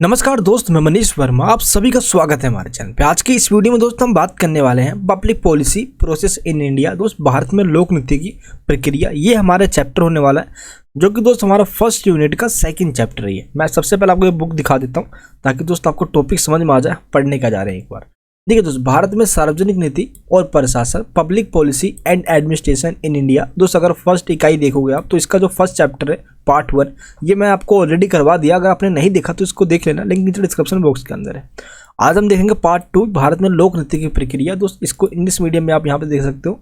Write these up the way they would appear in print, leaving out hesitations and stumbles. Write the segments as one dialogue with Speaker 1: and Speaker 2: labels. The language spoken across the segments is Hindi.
Speaker 1: नमस्कार दोस्त, मैं मनीष वर्मा। आप सभी का स्वागत है हमारे चैनल पे। आज की इस वीडियो में दोस्त हम बात करने वाले हैं public policy process in India. दोस्त, भारत में लोक नीति की प्रक्रिया, ये हमारा चैप्टर होने वाला है, जो कि दोस्त हमारा फर्स्ट यूनिट का सेकंड चैप्टर है। मैं सबसे पहले आपको ये बुक दिखा देता हूँ ताकि दोस्त आपको टॉपिक समझ में आ जाए। पढ़ने का जा रहे हैं एक बार। देखिए दोस्त, भारत में सार्वजनिक नीति और प्रशासन, public policy and administration in India. दोस्त, अगर फर्स्ट इकाई देखोगे आप तो इसका जो फर्स्ट चैप्टर है पार्ट 1, ये मैं आपको ऑलरेडी करवा दिया। अगर आपने नहीं देखा तो इसको देख लेना, लिंक नीचे डिस्क्रिप्शन बॉक्स के अंदर है। आज हम देखेंगे पार्ट 2, भारत में लोक नीति की प्रक्रिया। दोस्त, इसको इंग्लिश मीडियम में आप यहाँ पे देख सकते हो।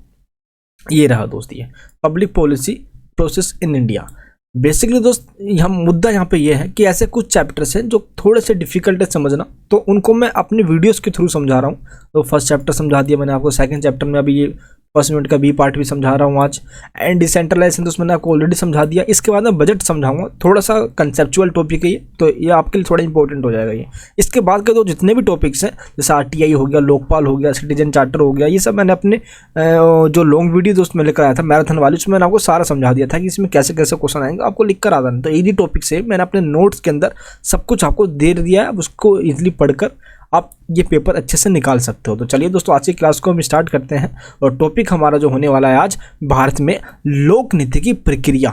Speaker 1: ये रहा दोस्त, ये public policy process in India. Basically दोस्त, हम मुद्दा यहाँ पे ये है कि ऐसे कुछ चैप्टर्स हैं जो थोड़े से डिफिकल्ट है समझना, तो उनको मैं अपने वीडियोस के थ्रू समझा रहा हूँ। तो फर्स्ट चैप्टर समझा दिया मैंने आपको, सेकंड चैप्टर में अभी ये फर्स्ट यूनिट का बी पार्ट भी समझा रहा हूँ आज, एंड डिसेंट्रलाइजेशन दोस्त मैंने आपको ऑलरेडी समझा दिया। इसके बाद मैं बजट समझाऊंगा, थोड़ा सा कंसेप्चुअल टॉपिक है ये, तो ये आपके लिए थोड़ा इंपॉर्टेंट हो जाएगा ये। इसके बाद के तो जितने भी टॉपिक्स हैं, जैसे RTI हो गया, लोकपाल हो गया, सिटीजन चार्टर हो गया, ये सब मैंने अपने जो लॉन्ग वीडियो दोस्त में लेकर आया था मैराथन वाली, उसमें मैंने आपको सारा समझा दिया था कि इसमें कैसे कैसे क्वेश्चन आएंगे, आपको लिख कर आता है। तो इजी टॉपिक से मैंने अपने नोट्स के अंदर सब कुछ आपको दे दिया है। अब उसको ईजिली पढ़कर आप ये पेपर अच्छे से निकाल सकते हो। तो चलिए दोस्तों, आज की क्लास को हम स्टार्ट करते हैं। और टॉपिक हमारा जो होने वाला है आज, भारत में लोक नीति की प्रक्रिया।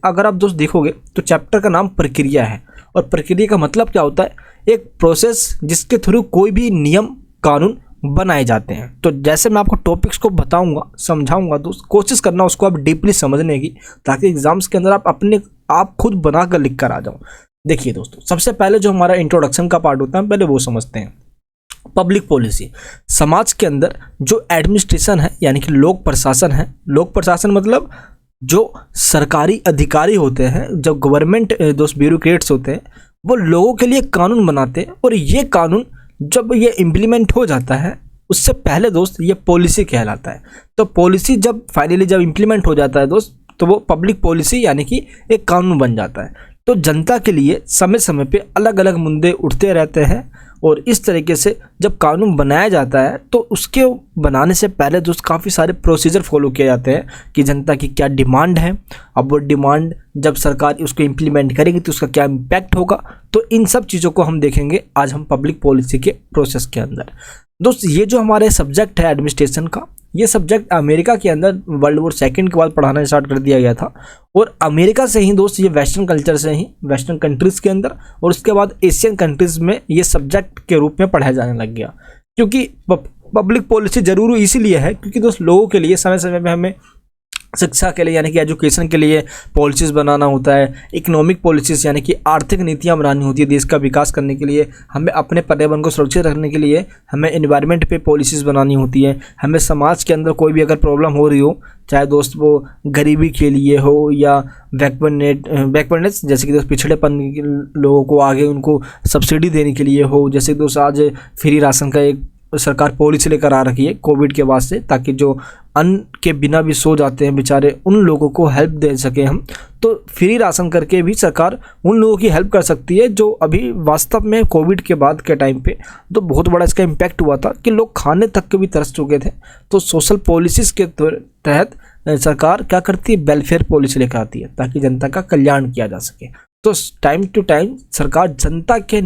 Speaker 1: अगर आप दोस्त देखोगे तो चैप्टर का नाम प्रक्रिया है, और प्रक्रिया का मतलब क्या होता है? एक प्रोसेस जिसके थ्रू कोई भी नियम कानून बनाए जाते हैं। तो जैसे मैं आपको टॉपिक्स को बताऊंगा, समझाऊंगा, दोस्त कोशिश करना उसको आप डीपली समझने की, ताकि एग्जाम्स के अंदर आप खुद बना कर लिख कर आ जाओ। देखिए दोस्तों, सबसे पहले जो हमारा इंट्रोडक्शन का पार्ट होता है, पहले वो समझते हैं। पब्लिक पॉलिसी, समाज के अंदर जो एडमिनिस्ट्रेशन है, यानी कि लोक प्रशासन है। लोक प्रशासन मतलब जो सरकारी अधिकारी होते हैं, जो गवर्नमेंट दोस्त ब्यूरोक्रेट्स होते हैं, वो लोगों के लिए कानून बनाते हैं। और ये कानून जब ये इम्प्लीमेंट हो जाता है, उससे पहले दोस्त ये पॉलिसी कहलाता है। तो पॉलिसी जब फाइनली जब इम्प्लीमेंट हो जाता है दोस्त, तो वो पब्लिक पॉलिसी यानी कि एक कानून बन जाता है। तो जनता के लिए समय समय पे अलग अलग मुद्दे उठते रहते हैं, और इस तरीके से जब कानून बनाया जाता है तो उसके बनाने से पहले दोस्त काफ़ी सारे प्रोसीजर फॉलो किए जाते हैं कि जनता की क्या डिमांड है। अब वो डिमांड जब सरकार उसको इम्प्लीमेंट करेगी तो उसका क्या इम्पैक्ट होगा। तो इन सब चीज़ों को हम देखेंगे आज हम पब्लिक पॉलिसी के प्रोसेस के अंदर। दोस्त, ये जो हमारे सब्जेक्ट है एडमिनिस्ट्रेशन का, ये सब्जेक्ट अमेरिका के अंदर वर्ल्ड वॉर सेकंड के बाद पढ़ाना स्टार्ट कर दिया गया था। और अमेरिका से ही दोस्त, ये वेस्टर्न कल्चर से ही, वेस्टर्न कंट्रीज़ के अंदर, और उसके बाद एशियन कंट्रीज़ में ये सब्जेक्ट के रूप में पढ़ाया जाने लग गया। क्योंकि पब्लिक पॉलिसी जरूरी इसीलिए है क्योंकि दोस्त लोगों के लिए समय समय पर हमें शिक्षा के लिए यानी कि एजुकेशन के लिए पॉलिसीज़ बनाना होता है। इकोनॉमिक पॉलिसीज़ यानी कि आर्थिक नीतियाँ बनानी होती है देश का विकास करने के लिए। हमें अपने पर्यावरण को सुरक्षित रखने के लिए हमें एनवायरनमेंट पे पॉलिसीज़ बनानी होती है। हमें समाज के अंदर कोई भी अगर प्रॉब्लम हो रही हो, चाहे दोस्त वो गरीबी के लिए हो या बैकवर्डनेस, जैसे कि दोस्त पिछड़ेपन लोगों को आगे उनको सब्सिडी देने के लिए हो। जैसे दोस्त आज फ्री राशन का एक सरकार पॉलिसी लेकर आ रखी है कोविड के बाद से, ताकि जो अन्न के बिना भी सो जाते हैं बेचारे, उन लोगों को हेल्प दे सके हम। तो फ्री राशन करके भी सरकार उन लोगों की हेल्प कर सकती है जो अभी वास्तव में कोविड के बाद के टाइम पे तो बहुत बड़ा इसका इम्पैक्ट हुआ था कि लोग खाने तक के भी तरस चुके थे। तो सोशल पॉलिसीज़ के तहत सरकार क्या करती है? वेलफेयर पॉलिसी लेकर आती है ताकि जनता का कल्याण किया जा सके। तो टाइम टू टाइम सरकार जनता के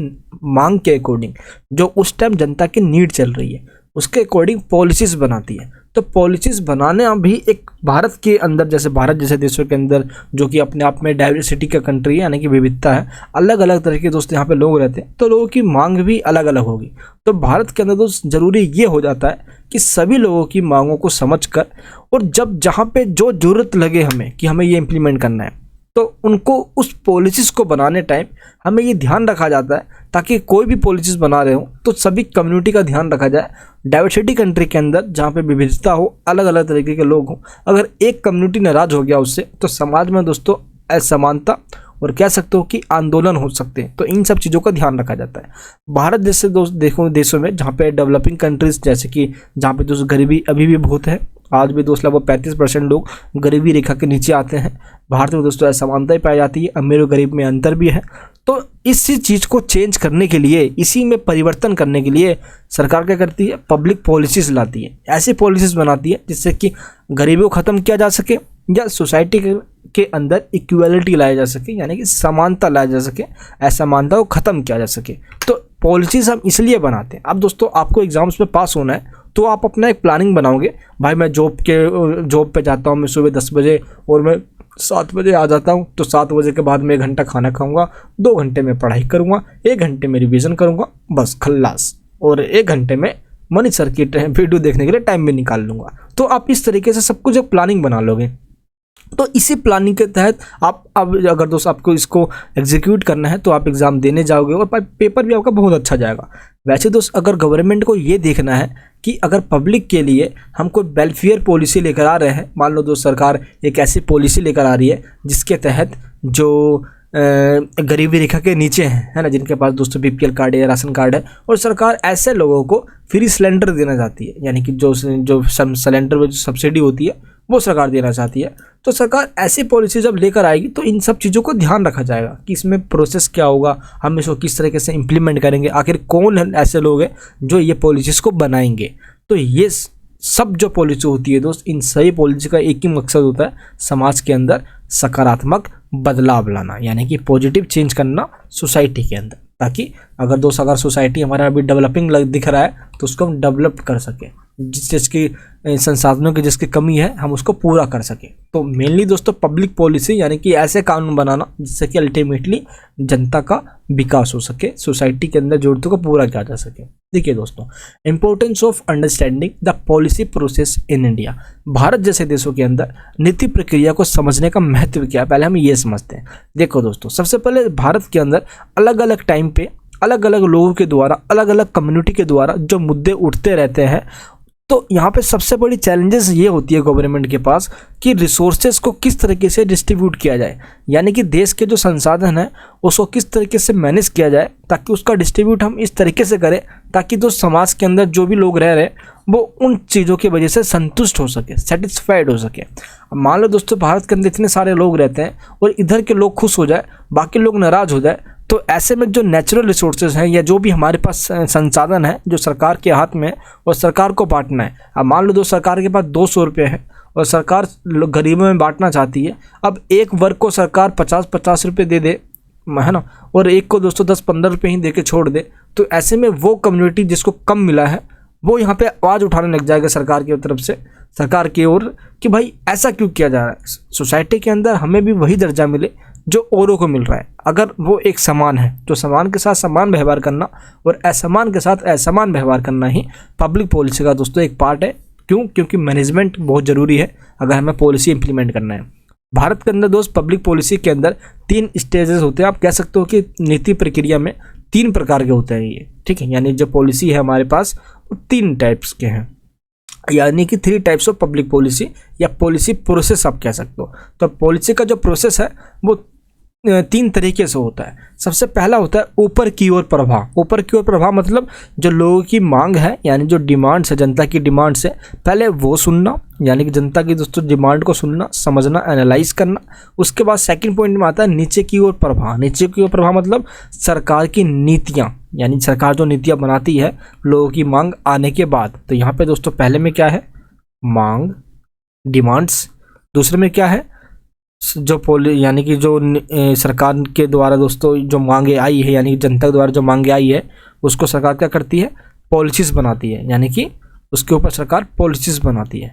Speaker 1: मांग के अकॉर्डिंग, जो उस टाइम जनता की नीड चल रही है, उसके अकॉर्डिंग पॉलिसीज़ बनाती है। तो पॉलिसीज़ बनाने भी एक भारत के अंदर, जैसे भारत जैसे देशों के अंदर जो कि अपने आप में डाइवर्सिटी का कंट्री है, यानी कि विविधता है, अलग अलग तरह के दोस्त यहाँ पे लोग रहते हैं, तो लोगों की मांग भी अलग अलग होगी। तो भारत के अंदर दोस्त ज़रूरी ये हो जाता है कि सभी लोगों की मांगों को समझकर, और जब जहाँ पे जो ज़रूरत लगे हमें कि हमें ये इम्प्लीमेंट करना है, तो उनको उस पॉलिसीज़ को बनाने टाइम हमें ये ध्यान रखा जाता है, ताकि कोई भी पॉलिसीज़ बना रहे हो तो सभी कम्युनिटी का ध्यान रखा जाए। डाइवर्सिटी कंट्री के अंदर जहाँ पे विविधता हो, अलग अलग तरीके के लोग हों, अगर एक कम्युनिटी नाराज़ हो गया उससे, तो समाज में दोस्तों असमानता और कह सकते हो कि आंदोलन हो सकते हैं। तो इन सब चीज़ों का ध्यान रखा जाता है। भारत जैसे दोस्त देखो देशों में, जहाँ पे डेवलपिंग कंट्रीज़, जैसे कि जहाँ पे दोस्त गरीबी अभी भी बहुत है, आज भी दोस्त लगभग 35% लोग गरीबी रेखा के नीचे आते हैं। भारत में दोस्तों असमानता ही पाई जाती है, अमीर और गरीब में अंतर भी है। तो इसी चीज़ को चेंज करने के लिए, इसी में परिवर्तन करने के लिए सरकार क्या करती है? पब्लिक पॉलिसीज़ लाती है, ऐसी पॉलिसीज़ बनाती है जिससे कि गरीबी को ख़त्म किया जा सके, या सोसाइटी के अंदर इक्वलिटी लाया जा सके, यानी कि समानता लाया जा सके, असमानता को ख़त्म किया जा सके। तो पॉलिसीज हम इसलिए बनाते हैं। अब दोस्तों आपको एग्जाम्स में पास होना है तो आप अपना एक प्लानिंग बनाओगे, भाई मैं जॉब पे जाता हूँ, मैं सुबह 10 बजे और मैं 7 बजे आ जाता हूँ, तो 7 बजे के बाद मैं 1 घंटा खाना खाऊंगा, 2 घंटे में पढ़ाई करूँगा, 1 घंटे में रिविज़न करूँगा, बस खल्लास, और 1 घंटे में मनी सर्किट वीडियो देखने के लिए टाइम भी निकाल लूँगा। तो आप इस तरीके से सब कुछ एक प्लानिंग बना लोगे। तो इसी प्लानिंग के तहत आप अब अगर दोस्त आपको इसको एग्जीक्यूट करना है तो आप एग्ज़ाम देने जाओगे और पेपर भी आपका बहुत अच्छा जाएगा। वैसे दोस्त अगर गवर्नमेंट को ये देखना है कि अगर पब्लिक के लिए हम कोई वेलफेयर पॉलिसी लेकर आ रहे हैं, मान लो दोस्त सरकार एक ऐसी पॉलिसी लेकर आ रही है जिसके तहत जो गरीबी रेखा के नीचे हैं, है ना, जिनके पास दोस्तों BPL कार्ड है या राशन कार्ड है, और सरकार ऐसे लोगों को फ्री सिलेंडर देना चाहती है, यानी कि जो सिलेंडर में जो सब्सिडी होती है वो सरकार देना चाहती है। तो सरकार ऐसी पॉलिसी जब लेकर आएगी तो इन सब चीज़ों को ध्यान रखा जाएगा कि इसमें प्रोसेस क्या होगा, हम इसको किस तरीके से इम्प्लीमेंट करेंगे, आखिर कौन ऐसे लोग हैं जो ये पॉलिसीज़ को बनाएंगे। तो ये सब जो पॉलिसी होती है दोस्त, इन सभी पॉलिसी का एक ही मकसद होता है, समाज के अंदर सकारात्मक बदलाव लाना, यानी कि पॉजिटिव चेंज करना सोसाइटी के अंदर, ताकि अगर सोसाइटी हमारा अभी डेवलपिंग दिख रहा है तो उसको हम डेवलप कर सकें, जिस चीज़ की संसाधनों की जिसकी कमी है हम उसको पूरा कर सकें। तो मेनली दोस्तों पब्लिक पॉलिसी यानी कि ऐसे कानून बनाना जिससे कि अल्टीमेटली जनता का विकास हो सके, सोसाइटी के अंदर जरूरतों को पूरा किया जा सके। देखिए दोस्तों, importance of understanding the policy process in India. Bharat जैसे देशों के अंदर नीति प्रक्रिया को समझने का महत्व क्या है, पहले हम ये समझते हैं। देखो दोस्तों, सबसे पहले भारत के अंदर अलग अलग टाइम पे अलग अलग लोगों के द्वारा, अलग अलग कम्युनिटी के द्वारा जो मुद्दे उठते रहते हैं, तो यहाँ पे सबसे बड़ी चैलेंजेस ये होती है गवर्नमेंट के पास कि रिसोर्सेज को किस तरीके से डिस्ट्रीब्यूट किया जाए, यानी कि देश के जो संसाधन है उसको किस तरीके से मैनेज किया जाए ताकि उसका डिस्ट्रीब्यूट हम इस तरीके से करें ताकि जो समाज के अंदर जो भी लोग रह रहे हैं वो उन चीज़ों की वजह से संतुष्ट हो सके, सेटिस्फाइड हो सके। अब मान लो दोस्तों भारत के अंदर इतने सारे लोग रहते हैं और इधर के लोग खुश हो जाए, बाकी लोग नाराज़ हो जाए, तो ऐसे में जो नेचुरल रिसोर्सेज हैं या जो भी हमारे पास संसाधन है जो सरकार के हाथ में है और सरकार को बांटना है। अब मान लो सरकार के पास 200 रुपये है और सरकार गरीबों में बांटना चाहती है। अब एक वर्ग को सरकार 50-50 रुपये दे दे, है ना, और एक को दोस्तों 10-15 रुपये ही दे के छोड़ दे, तो ऐसे में वो कम्युनिटी जिसको कम मिला है वो यहाँ पे आवाज़ उठाने लग जाएगा सरकार की तरफ से, सरकार की ओर, कि भाई ऐसा क्यों किया जा रहा है, सोसाइटी के अंदर हमें भी वही दर्जा मिले जो औरों को मिल रहा है। अगर वो एक समान है तो समान के साथ समान व्यवहार करना और असमान के साथ असमान व्यवहार करना ही पब्लिक पॉलिसी का दोस्तों एक पार्ट है। क्यों? क्योंकि मैनेजमेंट बहुत ज़रूरी है अगर हमें पॉलिसी इंप्लीमेंट करना है। भारत के अंदर दोस्त पब्लिक पॉलिसी के अंदर 3 स्टेजेस होते हैं। आप कह सकते हो कि नीति प्रक्रिया में 3 प्रकार के होते हैं ये, ठीक है, यानी जो पॉलिसी है हमारे पास वो 3 टाइप्स के हैं, यानी कि 3 टाइप्स ऑफ पब्लिक पॉलिसी या पॉलिसी प्रोसेस आप कह सकते हो। तो पॉलिसी का जो प्रोसेस है वो 3 तरीके से होता है। सबसे पहला होता है ऊपर की ओर प्रभाव। ऊपर की ओर प्रभाव मतलब जो लोगों की मांग है, यानी जो डिमांड्स है, जनता की डिमांड्स है, पहले वो सुनना, यानी कि जनता की दोस्तों डिमांड को सुनना, समझना, एनालाइज करना। उसके बाद सेकंड पॉइंट में आता है नीचे की ओर प्रभाव। नीचे की ओर प्रभाव मतलब सरकार की नीतियाँ, यानी सरकार जो नीतियाँ बनाती है लोगों की मांग आने के बाद। तो यहाँ पे दोस्तों पहले में क्या है, मांग, डिमांड्स। दूसरे में क्या है, जो यानी कि जो सरकार के द्वारा दोस्तों जो मांगे आई है, यानी कि जनता के द्वारा जो मांगे आई है उसको सरकार क्या करती है, पॉलिसीज बनाती है, यानी कि उसके ऊपर सरकार पॉलिसीज बनाती है।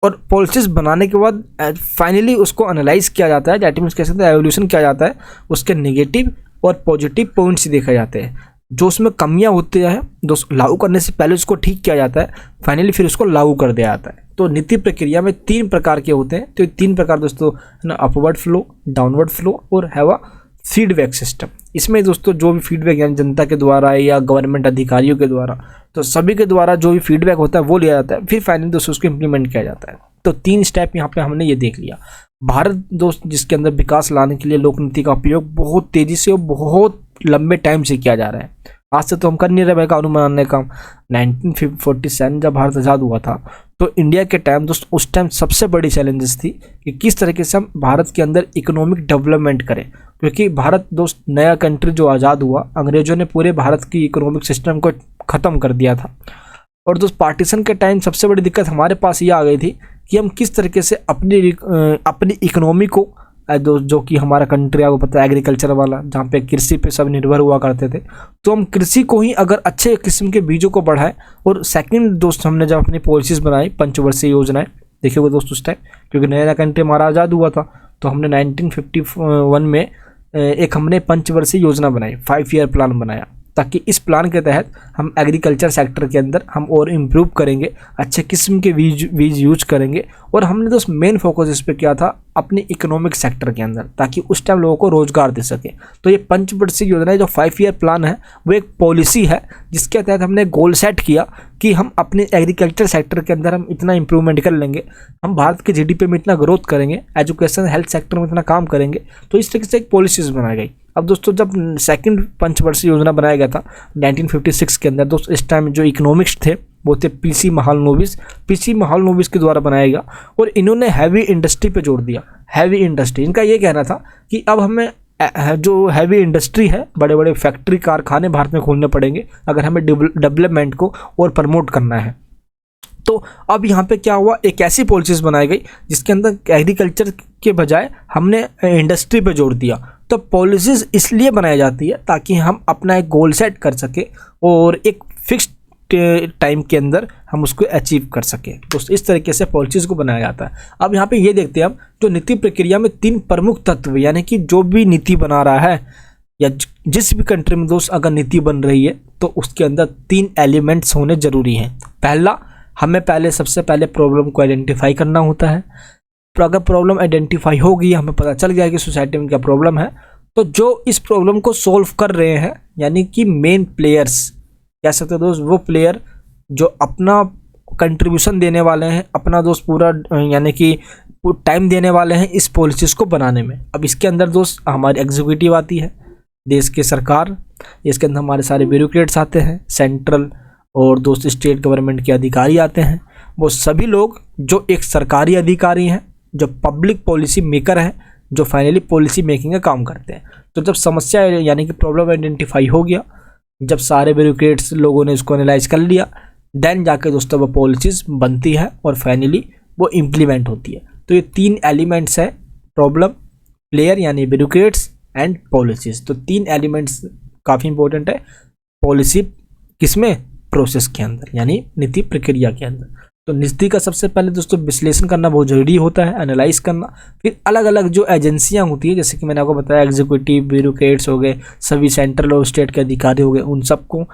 Speaker 1: और पॉलिसीज बनाने के बाद फाइनली उसको एनालाइज किया जाता है, दैट मीन्स कह सकते हैं एवोल्यूशन किया जाता है, उसके नेगेटिव और पॉजिटिव पॉइंट्स देखे जाते हैं। जो उसमें कमियां होती है दोस्त लागू करने से पहले उसको ठीक किया जाता है, फाइनली फिर उसको लागू कर दिया जाता है। तो नीति प्रक्रिया में 3 प्रकार के होते हैं। तो ये 3 प्रकार दोस्तों है ना, अपवर्ड फ्लो, डाउनवर्ड फ्लो और है वह फीडबैक सिस्टम। इसमें दोस्तों जो भी फीडबैक यानी जनता के द्वारा या गवर्नमेंट अधिकारियों के द्वारा, तो सभी के द्वारा जो भी फीडबैक होता है वो लिया जाता है, फिर फाइनली दोस्तों उसको इम्प्लीमेंट किया जाता है। तो 3 स्टेप यहाँ पे हमने ये देख लिया। भारत दोस्त जिसके अंदर विकास लाने के लिए लोक नीति का उपयोग बहुत तेज़ी से और बहुत लंबे टाइम से किया जा रहा है। आज से तो हम कर नहीं रहे भाई कानून बनाने का। 1947 जब भारत आज़ाद हुआ था तो इंडिया के टाइम दोस्त उस टाइम सबसे बड़ी चैलेंजेस थी कि किस तरीके से हम भारत के अंदर इकोनॉमिक डेवलपमेंट करें, क्योंकि भारत दोस्त नया कंट्री जो आज़ाद हुआ, अंग्रेजों ने पूरे भारत की इकोनॉमिक सिस्टम को ख़त्म कर दिया था। और दोस्त पार्टीशन के टाइम सबसे बड़ी दिक्कत हमारे पास ये आ गई थी कि हम किस तरीके से अपनी इकोनॉमी को जो कि हमारा कंट्री आपको पता है एग्रीकल्चर वाला, जहाँ पे कृषि पे सब निर्भर हुआ करते थे, तो हम कृषि को ही अगर अच्छे किस्म के बीजों को बढ़ाएं। और सेकंड दोस्त, हमने जब अपनी पॉलिसीज़ बनाई, पंचवर्षीय योजनाएं, देखिएगा दोस्त उस टाइम क्योंकि नया नया कंट्री हमारा आज़ाद हुआ था, तो हमने 1951 में एक हमने पंचवर्षीय योजना बनाई, 5 ईयर प्लान बनाया, ताकि इस प्लान के तहत हम एग्रीकल्चर सेक्टर के अंदर हम और इम्प्रूव करेंगे, अच्छे किस्म के बीज यूज करेंगे। और हमने दोस्त मेन फोकस इस पर किया था अपने इकोनॉमिक सेक्टर के अंदर, ताकि उस टाइम लोगों को रोजगार दे सके। तो ये पंचवर्षीय योजना जो 5 ईयर प्लान है वो एक पॉलिसी है जिसके तहत हमने गोल सेट किया कि हम अपने एग्रीकल्चर सेक्टर के अंदर हम इतना इंप्रूवमेंट कर लेंगे, हम भारत के जीडीपी में इतना ग्रोथ करेंगे, एजुकेशन हेल्थ सेक्टर में इतना काम करेंगे। तो इस तरीके से एक पॉलिसीज बनाई गई। अब दोस्तों जब सेकंड पंचवर्षीय योजना बनाया गया था 1956 के अंदर, दोस्तों इस टाइम जो इकोनॉमिक्स थे वो थे पीसी महालनोबिस के द्वारा बनाया गया। और इन्होंने हैवी इंडस्ट्री पे जोर दिया। हैवी इंडस्ट्री, इनका ये कहना था कि अब हमें जो हैवी इंडस्ट्री है, बड़े बड़े फैक्ट्री कारखाने भारत में खोलने पड़ेंगे अगर हमें डेवलपमेंट को और प्रमोट करना है। तो अब यहाँ पे क्या हुआ, एक ऐसी पॉलिसीज बनाई गई जिसके अंदर एग्रीकल्चर के बजाय हमने इंडस्ट्री पे जोर दिया। तो पॉलिसीज इसलिए बनाई जाती है ताकि हम अपना एक गोल सेट कर सके और एक फिक्स टाइम के अंदर हम उसको अचीव कर सके। तो इस तरीके से पॉलिसीज़ को बनाया जाता है। अब यहाँ पे ये देखते हैं हम, जो नीति प्रक्रिया में 3 प्रमुख तत्व, यानी कि जो भी नीति बना रहा है या जिस भी कंट्री में दोस्त अगर नीति बन रही है तो उसके अंदर 3 एलिमेंट्स होने ज़रूरी हैं। पहला, हमें सबसे पहले प्रॉब्लम को आइडेंटिफाई करना होता है। तो अगर प्रॉब्लम आइडेंटिफाई होगी, हमें पता चल गया कि सोसाइटी में क्या प्रॉब्लम है, तो जो इस प्रॉब्लम को सॉल्व कर रहे हैं, यानी कि मेन प्लेयर्स कह सकते हो दोस्त, वो प्लेयर जो अपना कंट्रीब्यूशन देने वाले हैं, अपना दोस्त पूरा यानी कि टाइम देने वाले हैं इस पॉलिसीज़ को बनाने में। अब इसके अंदर दोस्त हमारी एग्जीक्यूटिव आती है, देश की सरकार, इसके अंदर हमारे सारे ब्यूरोक्रेट्स आते हैं, सेंट्रल और दोस्त स्टेट गवर्नमेंट के अधिकारी आते हैं। वो सभी लोग जो एक सरकारी अधिकारी हैं, जो पब्लिक पॉलिसी मेकर हैं, जो फाइनली पॉलिसी मेकिंग का काम करते हैं। तो जब समस्या यानी कि प्रॉब्लम आइडेंटिफाई हो गया, जब सारे ब्यूरोक्रेट्स लोगों ने इसको एनालाइज कर लिया, देन जाके दोस्तों वो पॉलिसीज बनती है और फाइनली वो इम्प्लीमेंट होती है। तो ये 3 एलिमेंट्स है, प्रॉब्लम, प्लेयर यानी ब्यूरोक्रेट्स एंड पॉलिसीज। तो 3 एलिमेंट्स काफ़ी इंपॉर्टेंट है पॉलिसी किसमें, प्रोसेस के अंदर, यानी नीति प्रक्रिया के अंदर। तो नीति का सबसे पहले दोस्तों विश्लेषण करना बहुत जरूरी होता है, एनालाइज करना। फिर अलग अलग जो एजेंसियां होती है, जैसे कि मैंने आपको बताया एग्जीक्यूटिव, ब्यूरोक्रेट्स हो गए, सभी सेंट्रल और स्टेट के अधिकारी हो गए, उन सबको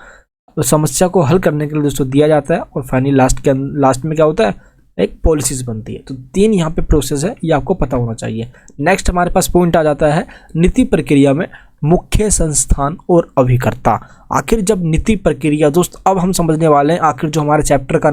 Speaker 1: समस्या को हल करने के लिए दोस्तों दिया जाता है। और फाइनली लास्ट में क्या होता है, एक पॉलिसीज बनती है। तो 3 यहाँ पे प्रोसेस है, ये आपको पता होना चाहिए। नेक्स्ट हमारे पास पॉइंट आ जाता है नीति प्रक्रिया में मुख्य संस्थान और अभिकर्ता। आखिर जब नीति प्रक्रिया दोस्त, अब हम समझने वाले हैं आखिर जो हमारे चैप्टर का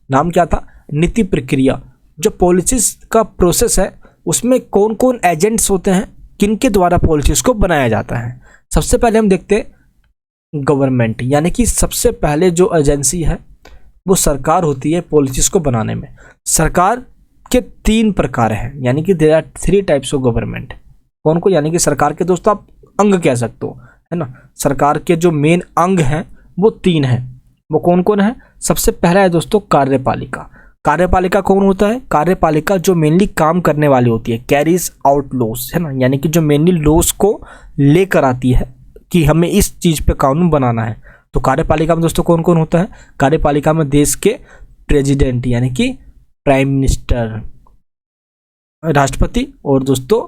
Speaker 1: नाम क्या था, नीति प्रक्रिया। जो पॉलिसीज का प्रोसेस है उसमें कौन कौन एजेंट्स होते हैं, किनके द्वारा पॉलिसीज को बनाया जाता है। सबसे पहले हम देखते हैं गवर्नमेंट, यानी कि सबसे पहले जो एजेंसी है वो सरकार होती है पॉलिसीज को बनाने में। सरकार के 3 प्रकार हैं, यानी कि there are 3 types of government. कौन को, यानी कि सरकार के दोस्तों आप अंग कह सकते हो, है ना। सरकार के जो मेन अंग हैं वो 3 हैं। वो कौन कौन है, सबसे पहला है दोस्तों कार्यपालिका। कार्यपालिका कौन होता है, कार्यपालिका जो मेनली काम करने वाली होती है, कैरीज आउट लॉस, है ना, यानी कि जो मेनली लॉस को लेकर आती है कि हमें इस चीज़ पे कानून बनाना है। तो कार्यपालिका में दोस्तों कौन कौन होता है, कार्यपालिका में देश के प्रेसिडेंट यानी कि प्राइम मिनिस्टर, राष्ट्रपति और दोस्तों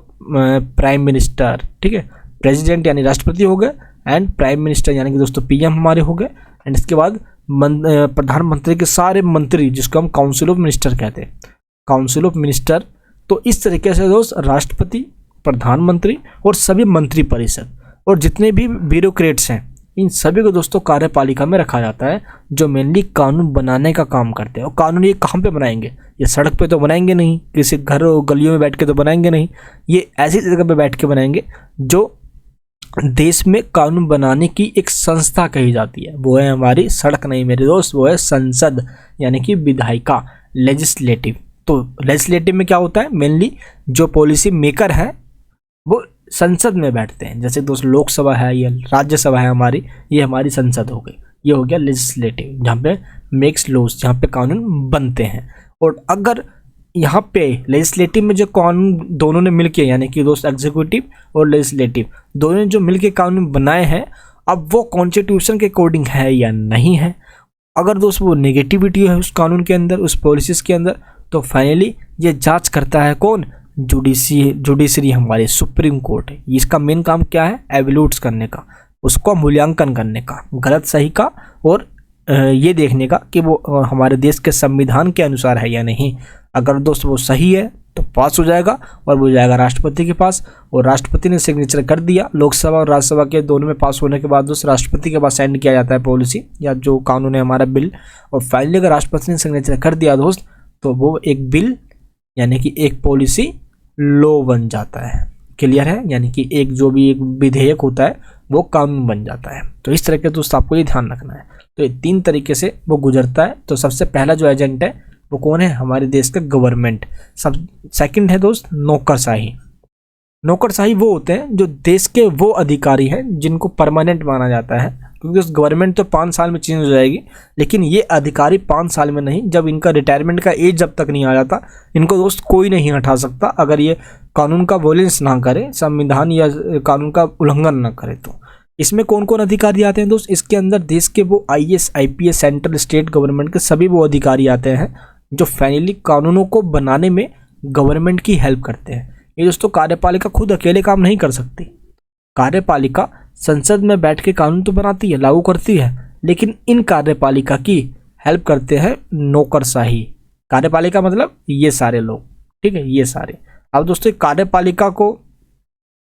Speaker 1: प्राइम मिनिस्टर, ठीक है। प्रेसिडेंट यानी राष्ट्रपति हो गए एंड प्राइम मिनिस्टर यानी कि दोस्तों पीएम हमारे हो गए। एंड इसके बाद प्रधानमंत्री के सारे मंत्री, जिसको हम काउंसिल ऑफ मिनिस्टर कहते हैं, काउंसिल ऑफ मिनिस्टर। तो इस तरीके से दोस्त राष्ट्रपति, प्रधानमंत्री और सभी मंत्री परिषद और जितने भी ब्यूरोक्रेट्स हैं, इन सभी को दोस्तों कार्यपालिका में रखा जाता है, जो मेनली कानून बनाने का काम करते हैं। और कानून ये कहाँ पे बनाएंगे, ये सड़क पे तो बनाएंगे नहीं, किसी घर और गलियों में बैठ के तो बनाएंगे नहीं, ये ऐसी जगह पे बैठ के बनाएंगे जो देश में कानून बनाने की एक संस्था कही जाती है। वो है हमारी, सड़क नहीं मेरे दोस्त, वो है संसद यानी कि विधायिका, लेजिस्लेटिव। तो लेजिस्लेटिव में क्या होता है, मेनली जो पॉलिसी मेकर है वो संसद में बैठते हैं। जैसे दोस्त लोकसभा है या राज्यसभा है हमारी, ये हमारी संसद हो गई। ये हो गया लेजिस्लेटिव, जहाँ पे मेक्स लॉज, जहाँ पे कानून बनते हैं। और अगर यहाँ पे लेजिस्लेटिव में जो कानून दोनों ने मिलके, यानी कि दोस्त एग्जीक्यूटिव और लेजिस्लेटिव दोनों ने जो मिलके कानून बनाए हैं, अब वो कॉन्स्टिट्यूशन के अकॉर्डिंग है या नहीं है। अगर दोस्त वो नेगेटिविटी है उस कानून के अंदर, उस पॉलिसीज़ के अंदर, तो फाइनली ये जांच करता है कौन? जुडिशरी, हमारी सुप्रीम कोर्ट है। इसका मेन काम क्या है? एवल्यूट्स करने का, उसको मूल्यांकन करने का, गलत सही का, और ये देखने का कि वो हमारे देश के संविधान के अनुसार है या नहीं। अगर दोस्त वो सही है तो पास हो जाएगा और वो जाएगा राष्ट्रपति के पास, और राष्ट्रपति ने सिग्नेचर कर दिया। लोकसभा और राज्यसभा के दोनों में पास होने के बाद दोस्त राष्ट्रपति के पास सेंड किया जाता है पॉलिसी या जो कानून है हमारा बिल, और फाइनली अगर राष्ट्रपति ने सिग्नेचर कर दिया दोस्त, तो वो एक बिल यानी कि एक पॉलिसी लॉ बन जाता है। क्लियर है? यानी कि एक जो भी एक विधेयक होता है वो कानून बन जाता है। तो इस तरह के दोस्त आपको ये ध्यान रखना है। तो ये 3 तरीके से वो गुजरता है। तो सबसे पहला जो एजेंट है वो कौन है? हमारे देश का गवर्नमेंट। सेकंड है दोस्त नौकरशाही। नौकरशाही वो होते हैं जो देश के वो अधिकारी हैं जिनको परमानेंट माना जाता है, क्योंकि उस गवर्नमेंट तो 5 साल में चेंज हो जाएगी, लेकिन ये अधिकारी 5 साल में नहीं, जब इनका रिटायरमेंट का एज जब तक नहीं आ जाता, इनको दोस्त कोई नहीं हटा सकता अगर ये कानून का वॉयलेंस ना करे, संविधान या कानून का उल्लंघन ना करे। तो इसमें कौन कौन अधिकारी आते हैं दोस्त? इसके अंदर देश के वो IAS IPS central state government के सभी वो अधिकारी आते हैं जो फाइनली कानूनों को बनाने में गवर्नमेंट की हेल्प करते हैं। ये दोस्तों कार्यपालिका खुद अकेले काम नहीं कर सकती। कार्यपालिका संसद में बैठ के कानून तो बनाती है, लागू करती है, लेकिन इन कार्यपालिका की हेल्प करते हैं नौकरशाही। कार्यपालिका मतलब ये सारे लोग, ठीक है, ये सारे। अब दोस्तों कार्यपालिका को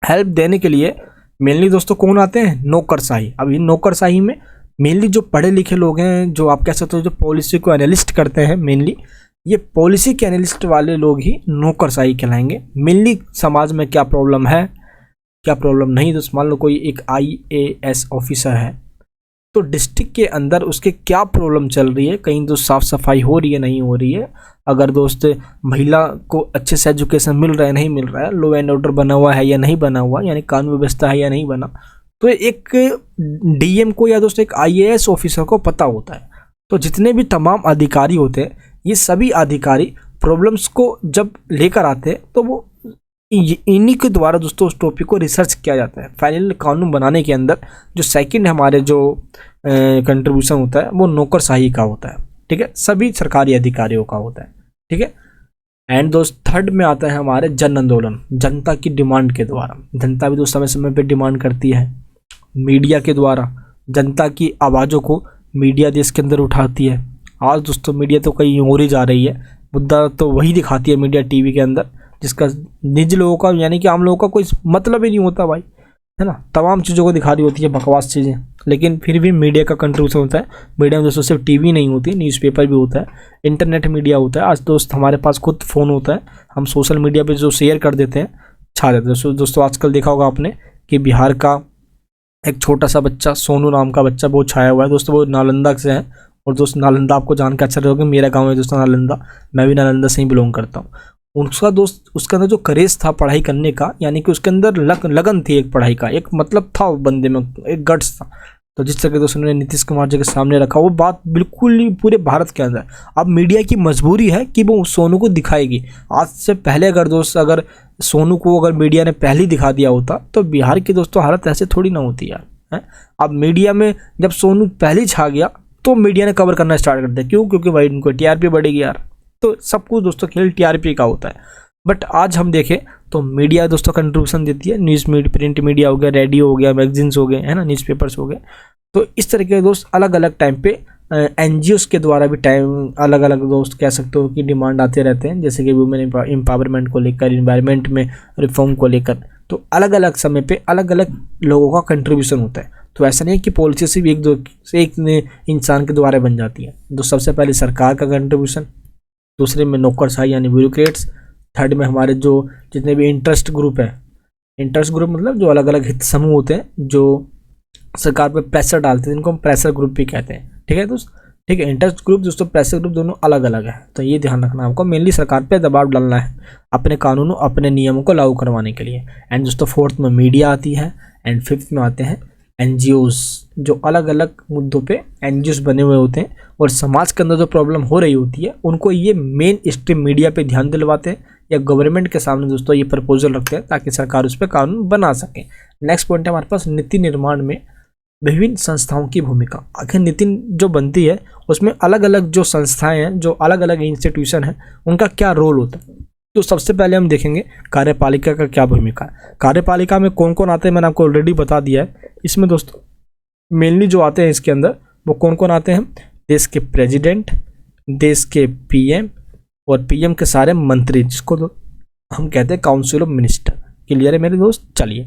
Speaker 1: हेल्प देने के लिए मेनली दोस्तों कौन आते हैं? नौकरशाही। अब इन नौकरशाही में मेनली जो पढ़े लिखे लोग हैं, जो आप कह सकते हो जो पॉलिसी को एनालिस्ट करते हैं, मेनली ये पॉलिसी के एनालिस्ट वाले लोग ही नौकरशाही कहलाएंगे। मेनली समाज में क्या प्रॉब्लम है, क्या प्रॉब्लम नहीं। दोस्त मान लो कोई एक IAS ऑफिसर है, तो डिस्ट्रिक्ट के अंदर उसके क्या प्रॉब्लम चल रही है, कहीं तो साफ़ सफाई हो रही है नहीं हो रही है, अगर दोस्त महिला को अच्छे से एजुकेशन मिल रहा है नहीं मिल रहा है, लॉ एंड ऑर्डर बना हुआ है या नहीं बना हुआ, यानी कानून व्यवस्था है या नहीं बना, तो एक DM को या दोस्त एक IAS ऑफिसर को पता होता है। तो जितने भी तमाम अधिकारी होते हैं, ये सभी अधिकारी प्रॉब्लम्स को जब लेकर आते हैं, तो वो इन्हीं के द्वारा दोस्तों उस टॉपिक को रिसर्च किया जाता है। फाइनल कानून बनाने के अंदर जो सेकंड हमारे जो कंट्रीब्यूशन होता है वो नौकरशाही का होता है, ठीक है, सभी सरकारी अधिकारियों का होता है, ठीक है। एंड दोस्त थर्ड में आता है हमारे जन आंदोलन, जनता की डिमांड के द्वारा। जनता भी दोस्त समय समय पे डिमांड करती है, मीडिया के द्वारा जनता की आवाज़ों को मीडिया देश के अंदर उठाती है। आज दोस्तों मीडिया तो कहीं और ही जा रही है, मुद्दा तो वही दिखाती है मीडिया टीवी के अंदर, जिसका निज लोगों का यानी कि आम लोगों का कोई मतलब ही नहीं होता भाई, है ना। तमाम चीज़ों को दिखा रही होती है, बकवास चीज़ें, लेकिन फिर भी मीडिया का कंट्रीब्यूशन होता है। मीडिया में दोस्तों सिर्फ टीवी नहीं होती, न्यूज़पेपर भी होता है, इंटरनेट मीडिया होता है। आज दोस्त हमारे पास खुद फ़ोन होता है, हम सोशल मीडिया पे जो शेयर कर देते हैं छा देते हैं। दोस्तों आजकल देखा होगा आपने कि बिहार का एक छोटा सा बच्चा, सोनू नाम का बच्चा, बहुत छाया हुआ है दोस्तों, वो नालंदा से है। और दोस्त नालंदा आपको जान के अच्छा रहेगा, मेरा गाँव है दोस्तों नालंदा, मैं भी नालंदा से ही बिलोंग करता हूँ। उसका दोस्त उसके अंदर जो करेज था पढ़ाई करने का, यानी कि उसके अंदर लगन थी एक पढ़ाई का, एक मतलब था बंदे में, एक गट्स था। तो जिस तरह दोस्तों ने नीतीश कुमार जी के सामने रखा, वो बात बिल्कुल ही पूरे भारत के अंदर। अब मीडिया की मजबूरी है कि वो सोनू को दिखाएगी। आज से पहले अगर सोनू को अगर मीडिया ने पहले दिखा दिया होता तो बिहार की दोस्तों हालत ऐसे थोड़ी ना होती यार, है। अब मीडिया में जब सोनू पहले छा गया तो मीडिया ने कवर करना स्टार्ट कर दिया। क्यों? क्योंकि भाई इनको TRP बढ़ेगी यार। तो सब कुछ दोस्तों खेल TRP का होता है। बट आज हम देखें तो मीडिया दोस्तों कंट्रीब्यूशन देती है, न्यूज़ मीडिया, प्रिंट मीडिया हो गया, रेडियो हो गया, मैगजीन्स हो गए, है ना, न्यूज़पेपर्स हो गए। तो इस तरह के दोस्त अलग अलग टाइम पे NGOs के द्वारा भी टाइम अलग अलग दोस्त कह सकते हो कि डिमांड आते रहते हैं, जैसे कि वुमेन एम्पावरमेंट को लेकर, इन्वायरमेंट में रिफॉर्म को लेकर। तो अलग अलग समय पे अलग अलग लोगों का कंट्रीब्यूशन होता है। तो ऐसा नहीं है कि पॉलिसी सिर्फ एक इंसान के द्वारा बन जाती है। तो सबसे पहले सरकार का कंट्रीब्यूशन, दूसरे में नौकरशाही यानी ब्यूरोक्रेट्स, थर्ड में हमारे जो जितने भी इंटरेस्ट ग्रुप है, इंटरेस्ट ग्रुप मतलब जो अलग अलग हित समूह होते हैं जो सरकार पे प्रेशर डालते हैं, जिनको हम प्रेशर ग्रुप भी कहते हैं, ठीक है दोस्त, ठीक है। इंटरेस्ट ग्रुप दोस्तों प्रेशर ग्रुप दोनों अलग अलग है, तो ये ध्यान रखना आपको। मेनली सरकार पे दबाव डालना है अपने कानूनों, अपने नियमों को लागू करवाने के लिए। एंड दोस्तों फोर्थ में मीडिया आती है, एंड फिफ्थ में आते हैं एनजीओज, जो अलग अलग मुद्दों पे एनजीओज बने हुए होते हैं और समाज के अंदर जो प्रॉब्लम हो रही होती है उनको ये मेन स्ट्रीम मीडिया पे ध्यान दिलवाते हैं या गवर्नमेंट के सामने दोस्तों ये प्रपोजल रखते हैं ताकि सरकार उस पर कानून बना सके। नेक्स्ट पॉइंट है हमारे पास नीति निर्माण में विभिन्न संस्थाओं की भूमिका। आखिर नीति जो बनती है उसमें अलग अलग जो संस्थाएं हैं, जो अलग अलग इंस्टीट्यूशन है, उनका क्या रोल होता है। तो सबसे पहले हम देखेंगे कार्यपालिका का क्या भूमिका है। कार्यपालिका में कौन कौन आते हैं मैंने आपको ऑलरेडी बता दिया है। इसमें दोस्तों मेनली जो आते हैं इसके अंदर वो कौन कौन आते हैं, देश के प्रेसिडेंट, देश के पीएम और पीएम के सारे मंत्री, जिसको हम कहते हैं काउंसिल ऑफ मिनिस्टर। क्लियर है मेरे दोस्त। चलिए,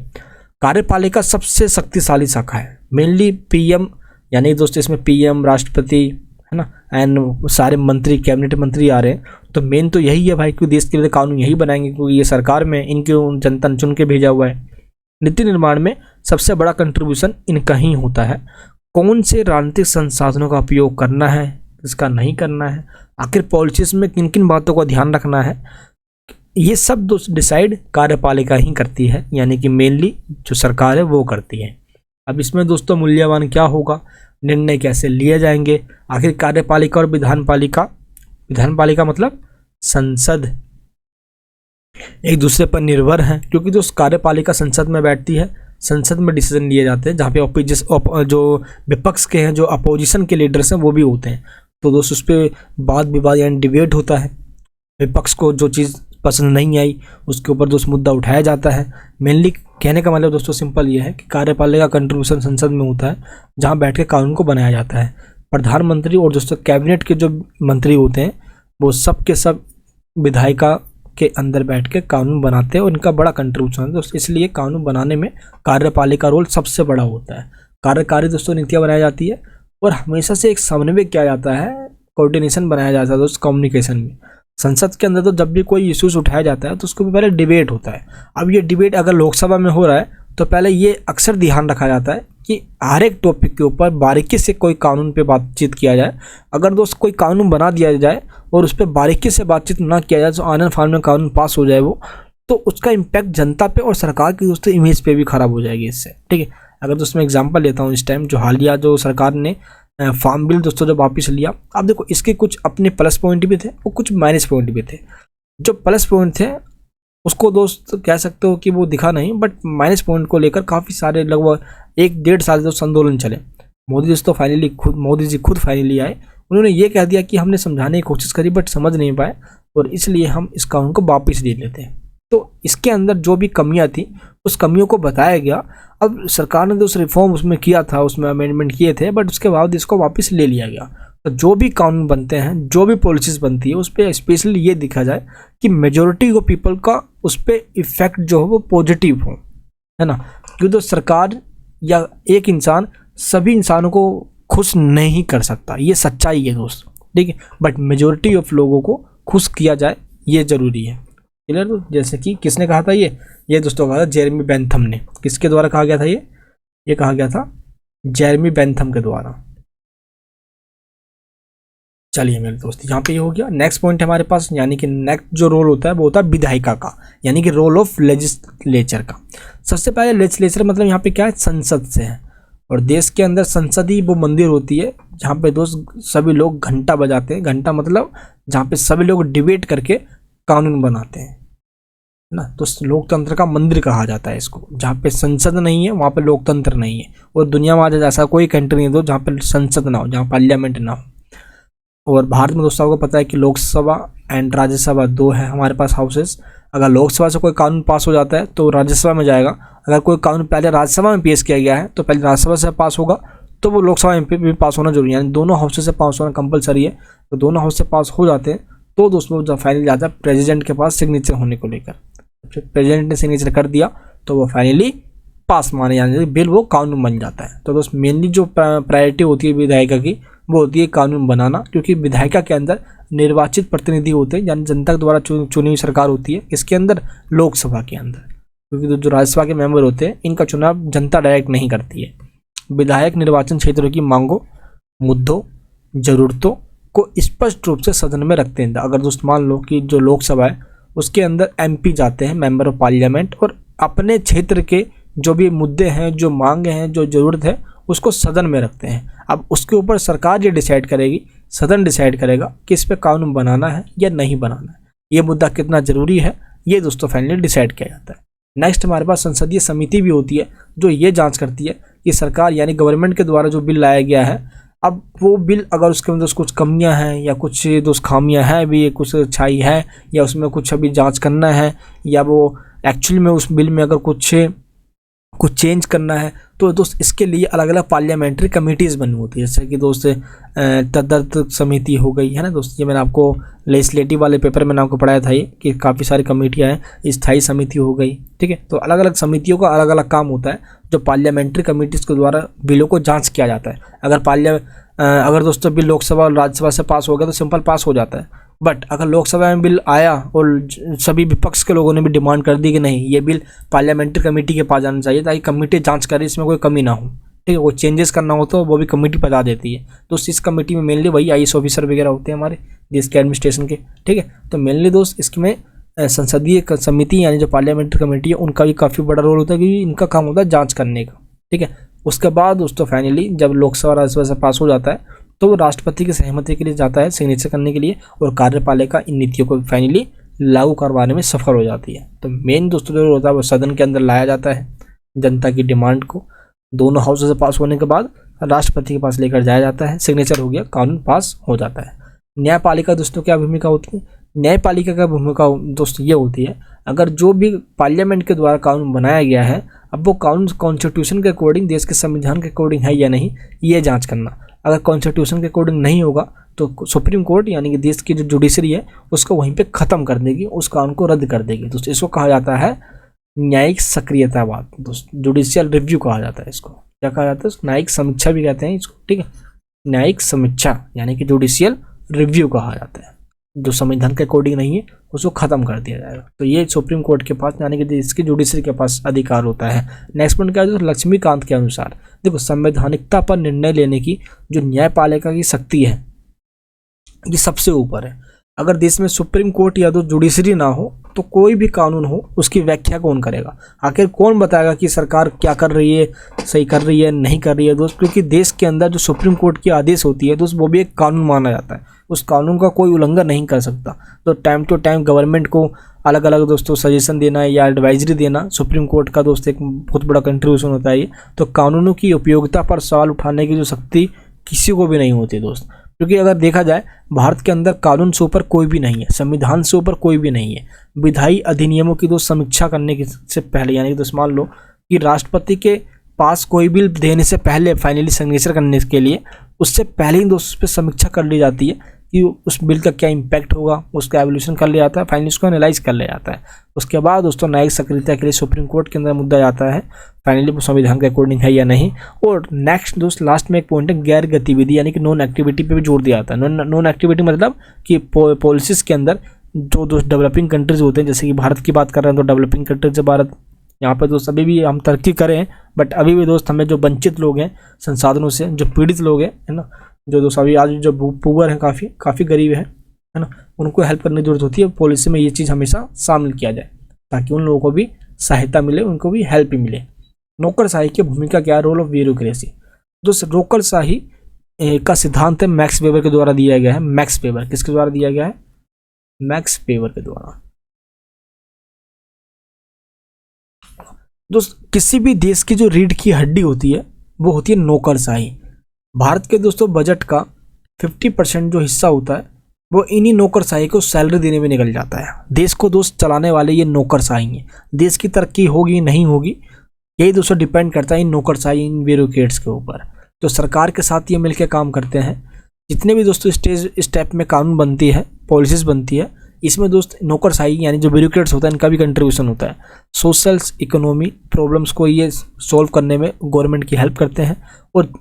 Speaker 1: कार्यपालिका सबसे शक्तिशाली शाखा है। मेनली पीएम, यानी दोस्तों इसमें पीएम, राष्ट्रपति, है ना, एंड सारे मंत्री, कैबिनेट मंत्री आ रहे हैं। तो मेन तो यही है भाई, क्योंकि देश के लिए कानून यही बनाएंगे, क्योंकि ये सरकार में इनके जनता ने चुन के भेजा हुआ है। नीति निर्माण में सबसे बड़ा कंट्रीब्यूशन इनका ही होता है। कौन से राजनीतिक संसाधनों का उपयोग करना है, किसका नहीं करना है, आखिर पॉलिसीज में किन किन बातों का ध्यान रखना है, ये सब डिसाइड कार्यपालिका ही करती है, यानी कि मेनली जो सरकार है वो करती है। अब इसमें दोस्तों मूल्यवान क्या होगा, निर्णय कैसे लिए जाएंगे, आखिर कार्यपालिका और विधानपालिका मतलब संसद एक दूसरे पर निर्भर हैं, क्योंकि जो कार्यपालिका संसद में बैठती है, संसद में डिसीजन लिए जाते हैं, जहाँ पे जो विपक्ष के हैं, जो अपोजिशन के लीडर्स हैं वो भी होते हैं। तो दोस्तों उस पर वाद विवाद यानी डिबेट होता है। विपक्ष को जो चीज़ पसंद नहीं आई उसके ऊपर दोस्त मुद्दा उठाया जाता है। मेनली कहने का मतलब दोस्तों सिंपल ये है कि कार्यपालिका का कंट्रीब्यूशन संसद में होता है, जहाँ बैठ के कानून को बनाया जाता है। प्रधानमंत्री और दोस्तों कैबिनेट के जो मंत्री होते हैं वो सब के सब विधायिका के अंदर बैठ के कानून बनाते हैं और इनका बड़ा कंट्रीब्यूशन है दोस्तों। इसलिए कानून बनाने में कार्यपालिका रोल सबसे बड़ा होता है। कार्यकारी दोस्तों नीतियाँ बनाई जाती है और हमेशा से एक समन्वय किया जाता है, कोऑर्डिनेशन बनाया जाता है दोस्तों कम्युनिकेशन में। संसद के अंदर तो जब भी कोई इश्यूज उठाया जाता है तो उसको भी पहले डिबेट होता है। अब ये डिबेट अगर लोकसभा में हो रहा है तो पहले ये अक्सर ध्यान रखा जाता है कि हर एक टॉपिक के ऊपर बारीकी से कोई कानून पे बातचीत किया जाए। अगर दोस्त कोई कानून बना दिया जाए और उस पर बारीकी से बातचीत ना किया जाए, तो आने फाल में कानून पास हो जाए वो, तो उसका इम्पैक्ट जनता पे और सरकार की दोस्तों इमेज पे भी खराब हो जाएगी इससे। ठीक है, अगर दोस्तों मैं एग्जाम्पल लेता हूँ, इस टाइम जो हालिया जो सरकार ने फार्म बिल दोस्तों जब वापस लिया, अब देखो इसके कुछ अपने प्लस पॉइंट भी थे और कुछ माइनस पॉइंट भी थे। जो प्लस पॉइंट थे उसको दोस्त कह सकते हो कि वो दिखा नहीं, बट माइनस पॉइंट को लेकर काफ़ी सारे लगभग 1-1.5 साल दोस्त आंदोलन चले। मोदी जी खुद फाइनली आए, उन्होंने ये कह दिया कि हमने समझाने की कोशिश करी बट समझ नहीं पाए और इसलिए हम इस कानून को वापस ले लेते हैं। तो इसके अंदर जो भी कमियां थी उस कमियों को बताया गया। अब सरकार ने तो उस रिफॉर्म उसमें किया था, उसमें अमेंडमेंट किए थे, बट उसके बाद इसको वापस ले लिया गया। तो जो भी कानून बनते हैं, जो भी पॉलिसीज बनती है, उस पर स्पेशली ये देखा जाए कि मेजोरिटी ऑफ पीपल का उस पर इफेक्ट जो हो वो पॉजिटिव हो, है ना। क्योंकि तो सरकार या एक इंसान सभी इंसानों को खुश नहीं कर सकता, ये सच्चाई है दोस्त। ठीक है, बट मेजोरिटी ऑफ लोगों को खुश किया जाए ये ज़रूरी है। क्लियर। तो जैसे कि किसने कहा था ये दोस्तों कहा था जेरेमी बेंथम ने। किसके द्वारा कहा गया था ये कहा गया था जेरेमी बेंथम के द्वारा। चलिए मेरे दोस्त, यहाँ पे ये हो गया। नेक्स्ट पॉइंट है हमारे पास, यानी कि नेक्स्ट जो रोल होता है वो होता है विधायिका का, यानी कि रोल ऑफ लेजिस्लेचर का। सबसे पहले लेजिस्लेचर मतलब यहाँ पे क्या है, संसद से है। और देश के अंदर संसद ही वो मंदिर होती है जहाँ पे दोस्त सभी लोग घंटा बजाते हैं। घंटा मतलब जहाँ पे सभी लोग डिबेट करके कानून बनाते हैं ना, तो लोकतंत्र का मंदिर कहा जाता है इसको। जहाँ पे संसद नहीं है वहाँ पे लोकतंत्र नहीं है। और दुनिया में आज ऐसा कोई कंट्री नहीं दो जहाँ पे संसद ना हो, जहाँ पार्लियामेंट ना हो। और भारत में दोस्तों को पता है कि लोकसभा एंड राज्यसभा 2 है हमारे पास हाउसेस। अगर लोकसभा से कोई कानून पास हो जाता है तो राज्यसभा में जाएगा। अगर कोई कानून पहले राज्यसभा में पेश किया गया है तो पहले राज्यसभा से पास होगा तो वो लोकसभा में भी पास होना जरूरी है, यानी दोनों हाउसेस से पास होना कंपलसरी है। तो दोनों हाउस से पास हो जाते हैं तो दोस्तों जब फाइनली जाता है प्रेसिडेंट के पास सिग्नेचर होने को लेकर। फिर प्रेसिडेंट ने सिग्नेचर कर दिया तो वो फाइनली पास माने जाने बिल, वो कानून बन जाता है। तो दोस्त मेनली जो प्रायोरिटी होती है विधायिका की वो होती है कानून बनाना, क्योंकि विधायिका के अंदर निर्वाचित प्रतिनिधि होते हैं, यानी जनता के द्वारा चुनी हुई सरकार होती है। इसके अंदर लोकसभा के अंदर, क्योंकि जो राज्यसभा के मेंबर होते हैं इनका चुनाव जनता डायरेक्ट नहीं करती है। विधायक निर्वाचन क्षेत्रों की मांगों, मुद्दों, जरूरतों को स्पष्ट रूप से सदन में रखते हैं। अगर दोस्त मान लो कि जो लोकसभा है उसके अंदर MP जाते हैं, मेंबर ऑफ पार्लियामेंट, और अपने क्षेत्र के जो भी मुद्दे हैं, जो मांगे हैं, जो ज़रूरत है, उसको सदन में रखते हैं। अब उसके ऊपर सरकार ये डिसाइड करेगी, सदन डिसाइड करेगा कि इस पर कानून बनाना है या नहीं बनाना है, ये मुद्दा कितना ज़रूरी है, ये दोस्तों फाइनली डिसाइड किया जाता है। नेक्स्ट हमारे पास संसदीय समिति भी होती है जो ये जांच करती है कि सरकार यानी गवर्नमेंट के द्वारा जो बिल लाया गया है, अब वो बिल अगर उसके अंदर कुछ कमियां हैं या कुछ दोस्त खामियां हैं भी, कुछ अच्छाई है, या उसमें कुछ अभी जांच करना है, या वो एक्चुअली में उस बिल में अगर कुछ चेंज करना है, तो दोस्त इसके लिए अलग अलग पार्लियामेंट्री कमेटीज़ बनी होती है। जैसे कि दोस्त तदर्थ समिति हो गई है ना दोस्त, ये मैंने आपको लेजिस्लेटिव वाले पेपर में आपको पढ़ाया था ये कि काफ़ी सारी कमेटियाँ हैं। स्थायी समिति हो गई, ठीक है। तो अलग अलग समितियों का अलग अलग काम होता है जो पार्लियामेंट्री कमेटीज़ के द्वारा बिलों को जाँच किया जाता है। अगर दोस्तों बिल लोकसभा और राज्यसभा से पास हो गया तो सिंपल पास हो जाता है, बट अगर लोकसभा में बिल आया और सभी विपक्ष के लोगों ने भी डिमांड कर दी कि नहीं, ये बिल पार्लियामेंट्री कमेटी के पास जाना चाहिए ताकि कमेटी जांच करे, इसमें कोई कमी ना हो, ठीक है, कोई चेंजेस करना हो तो वो भी कमेटी बता देती है। तो इस कमेटी में मेनली वही IAS ऑफिसर वगैरह होते हैं हमारे देश के एडमिनिस्ट्रेशन के, ठीक है। तो मेनली दोस्त इसमें संसदीय समिति यानी जो पार्लियामेंट्री कमेटी है उनका भी काफ़ी बड़ा रोल होता है, क्योंकि इनका काम होता है जाँच करने का, ठीक है। उसके बाद दोस्तों फाइनली जब लोकसभा राज्यसभा से पास हो जाता है तो वो राष्ट्रपति की सहमति के लिए जाता है सिग्नेचर करने के लिए, और कार्यपालिका इन नीतियों को फाइनली लागू करवाने में सफल हो जाती है। तो मेन दोस्तों जो होता है वो सदन के अंदर लाया जाता है, जनता की डिमांड को दोनों हाउस से पास होने के बाद राष्ट्रपति के पास लेकर जाया जाता है, सिग्नेचर हो गया, कानून पास हो जाता है। न्यायपालिका दोस्तों क्या भूमिका होती है? न्यायपालिका का भूमिका दोस्तों ये होती है, अगर जो भी पार्लियामेंट के द्वारा कानून बनाया गया है, अब वो कानून कॉन्स्टिट्यूशन के अकॉर्डिंग, देश के संविधान के अकॉर्डिंग है या नहीं, ये जांच करना। अगर कॉन्स्टिट्यूशन के अकॉर्डिंग नहीं होगा तो सुप्रीम कोर्ट यानी कि देश की जो जुडिशरी है उसको वहीं पे ख़त्म कर देगी, उस कानून को रद्द कर देगी। दोस्तों इसको कहा जाता है न्यायिक सक्रियतावाद, दोस्तों जुडिशियल रिव्यू कहा जाता है। इसको क्या कहा जाता है? न्यायिक समीक्षा भी कहते हैं इसको, ठीक है। न्यायिक समीक्षा यानी कि जुडिशियल रिव्यू कहा जाता है, जो संविधान के अकॉर्डिंग नहीं है उसको ख़त्म कर दिया जाएगा। तो ये सुप्रीम कोर्ट के पास यानी कि इसकी जुडिशरी के पास अधिकार होता है। नेक्स्ट पॉइंट क्या है? लक्ष्मीकांत के अनुसार देखो, संवैधानिकता पर निर्णय लेने की जो न्यायपालिका की शक्ति है ये सबसे ऊपर है। अगर देश में सुप्रीम कोर्ट या तो जुडिशरी ना हो तो कोई भी कानून हो उसकी व्याख्या कौन करेगा? आखिर कौन बताएगा कि सरकार क्या कर रही है, सही कर रही है, नहीं कर रही है दोस्त? क्योंकि देश के अंदर जो सुप्रीम कोर्ट की आदेश होती है दोस्त, वो भी एक कानून माना जाता है, उस कानून का कोई उल्लंघन नहीं कर सकता। तो टाइम टू टाइम गवर्नमेंट को अलग अलग दोस्तों सजेशन देना या एडवाइजरी देना सुप्रीम कोर्ट का दोस्त एक बहुत बड़ा कंट्रीब्यूशन होता है ये। तो कानूनों की उपयोगिता पर सवाल उठाने की जो शक्ति किसी को भी नहीं होती दोस्त, क्योंकि अगर देखा जाए भारत के अंदर कानून से ऊपर कोई भी नहीं है, संविधान से ऊपर कोई भी नहीं है। विधायी अधिनियमों की दोस्त समीक्षा करने की से पहले यानी कि दोस्त मान लो कि राष्ट्रपति के पास कोई बिल देने से पहले फाइनली सिग्नेचर करने के लिए उससे पहले ही दोस्त उस पर समीक्षा कर ली जाती है कि उस बिल का क्या इम्पैक्ट होगा, उसका एवोल्यूशन कर लिया जाता है, फाइनली उसको एनालाइज कर लिया जाता है। उसके बाद दोस्तों न्यायिक सक्रियता के लिए सुप्रीम कोर्ट के अंदर मुद्दा जाता है, फाइनली वो संविधान के अकॉर्डिंग है या नहीं। और नेक्स्ट दोस्त लास्ट में एक पॉइंट है गैर गतिविधि यानी कि नॉन एक्टिविटी पे भी जोर दिया जाता है। नॉन एक्टिविटी मतलब कि पॉलिसीज के अंदर जो दोस्त डेवलपिंग कंट्रीज होते हैं, जैसे कि भारत की बात कर रहे हैं तो डेवलपिंग कंट्रीज से भारत यहाँ पर दोस्त अभी भी हम तरक्की करें, बट अभी भी दोस्त हमें जो वंचित लोग हैं संसाधनों से, जो पीड़ित लोग हैं, है ना, जो दोस्त अभी आज जो पुअर हैं, काफ़ी गरीब है ना, उनको हेल्प करने की जरूरत होती है। पॉलिसी में ये चीज़ हमेशा शामिल किया जाए ताकि उन लोगों को भी सहायता मिले, उनको भी हेल्प भी मिले। नौकरशाही की भूमिका क्या है? Role of bureaucracy. दोस्त नौकरशाही का सिद्धांत है मैक्स वेबर के द्वारा दिया गया है। मैक्स वेबर किसके द्वारा दिया गया है? मैक्स वेबर के द्वारा। दोस्त किसी भी देश की जो रीढ़ की हड्डी होती है वो होती है नौकरशाही। भारत के दोस्तों बजट का 50% जो हिस्सा होता है वो इन्हीं नौकरशाही को सैलरी देने में निकल जाता है। देश को दोस्त चलाने वाले ये नौकरशाही हैं। देश की तरक्की होगी नहीं होगी यही दोस्तों डिपेंड करता है इन नौकरशाही, इन ब्यूरोक्रेट्स के ऊपर। तो सरकार के साथ ये मिलकर काम करते हैं। जितने भी दोस्तों स्टेप में कानून बनती है, पॉलिसीज बनती है, इसमें दोस्त नौकरशाही यानी जो ब्यूरोक्रेट्स होता है इनका भी कंट्रीब्यूशन होता है। सोशल इकोनॉमी प्रॉब्लम्स को ये सॉल्व करने में गवर्नमेंट की हेल्प करते हैं, और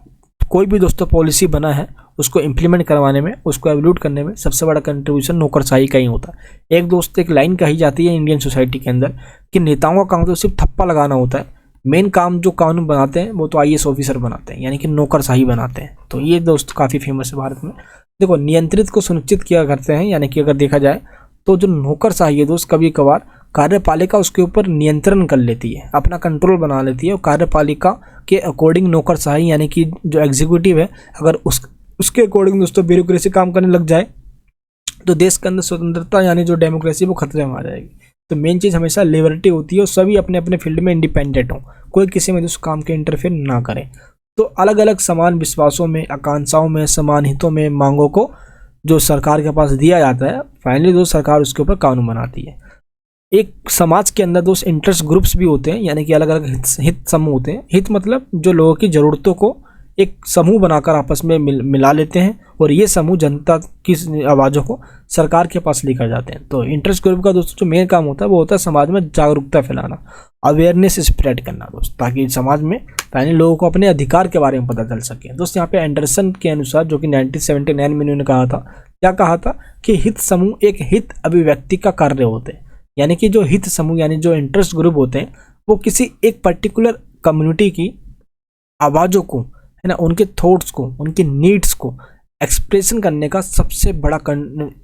Speaker 1: कोई भी दोस्तों पॉलिसी बना है उसको इम्प्लीमेंट करवाने में, उसको एवोल्यूट करने में सबसे बड़ा कंट्रीब्यूशन नौकरशाही का ही होता है। एक दोस्त एक लाइन कही जाती है इंडियन सोसाइटी के अंदर कि नेताओं का काम तो सिर्फ थप्पा लगाना होता है, मेन काम जो कानून बनाते हैं वो तो IAS ऑफिसर बनाते हैं यानी कि नौकरशाही बनाते हैं। तो ये दोस्त काफ़ी फेमस है भारत में। देखो नियंत्रित को सुनिश्चित किया करते हैं, यानी कि अगर देखा जाए तो जो नौकरशाही है दोस्त कभी कभार कार्यपालिका उसके ऊपर नियंत्रण कर लेती है, अपना कंट्रोल बना लेती है और कार्यपालिका के अकॉर्डिंग नौकरशाही यानी कि जो एग्जीक्यूटिव है अगर उसके अकॉर्डिंग दोस्तों ब्यूरोक्रेसी काम करने लग जाए तो देश के अंदर स्वतंत्रता यानी जो डेमोक्रेसी वो खतरे में आ जाएगी। तो मेन चीज़ हमेशा लिबर्टी होती है और सभी अपने अपने फील्ड में इंडिपेंडेंट हों, कोई किसी में उस काम के इंटरफेयर ना करे। तो अलग अलग समान विश्वासों में, आकांक्षाओं में, समान हितों में, मांगों को जो सरकार के पास दिया जाता है, फाइनली दोस्त सरकार उसके ऊपर कानून बनाती है। एक समाज के अंदर दोस्त इंटरेस्ट ग्रुप्स भी होते हैं, यानी कि अलग अलग हित समूह होते हैं। हित मतलब जो लोगों की ज़रूरतों को एक समूह बनाकर आपस में मिला लेते हैं और ये समूह जनता की आवाज़ों को सरकार के पास लेकर जाते हैं। तो इंटरेस्ट ग्रुप का दोस्तों जो मेन काम होता है वो होता है समाज में जागरूकता फैलाना, अवेयरनेस स्प्रेड करना दोस्त, ताकि समाज में पहले लोगों को अपने अधिकार के बारे में पता चल सके। दोस्त यहाँ पे एंडरसन के अनुसार, जो कि 1979 में उन्होंने कहा था, क्या कहा था कि हित समूह एक हित अभिव्यक्ति का कार्य होते हैं। यानी कि जो हित समूह यानी जो इंटरेस्ट ग्रुप होते हैं वो किसी एक पर्टिकुलर कम्युनिटी की आवाज़ों को, है ना, उनके थॉट्स को, उनकी नीड्स को एक्सप्रेशन करने का सबसे बड़ा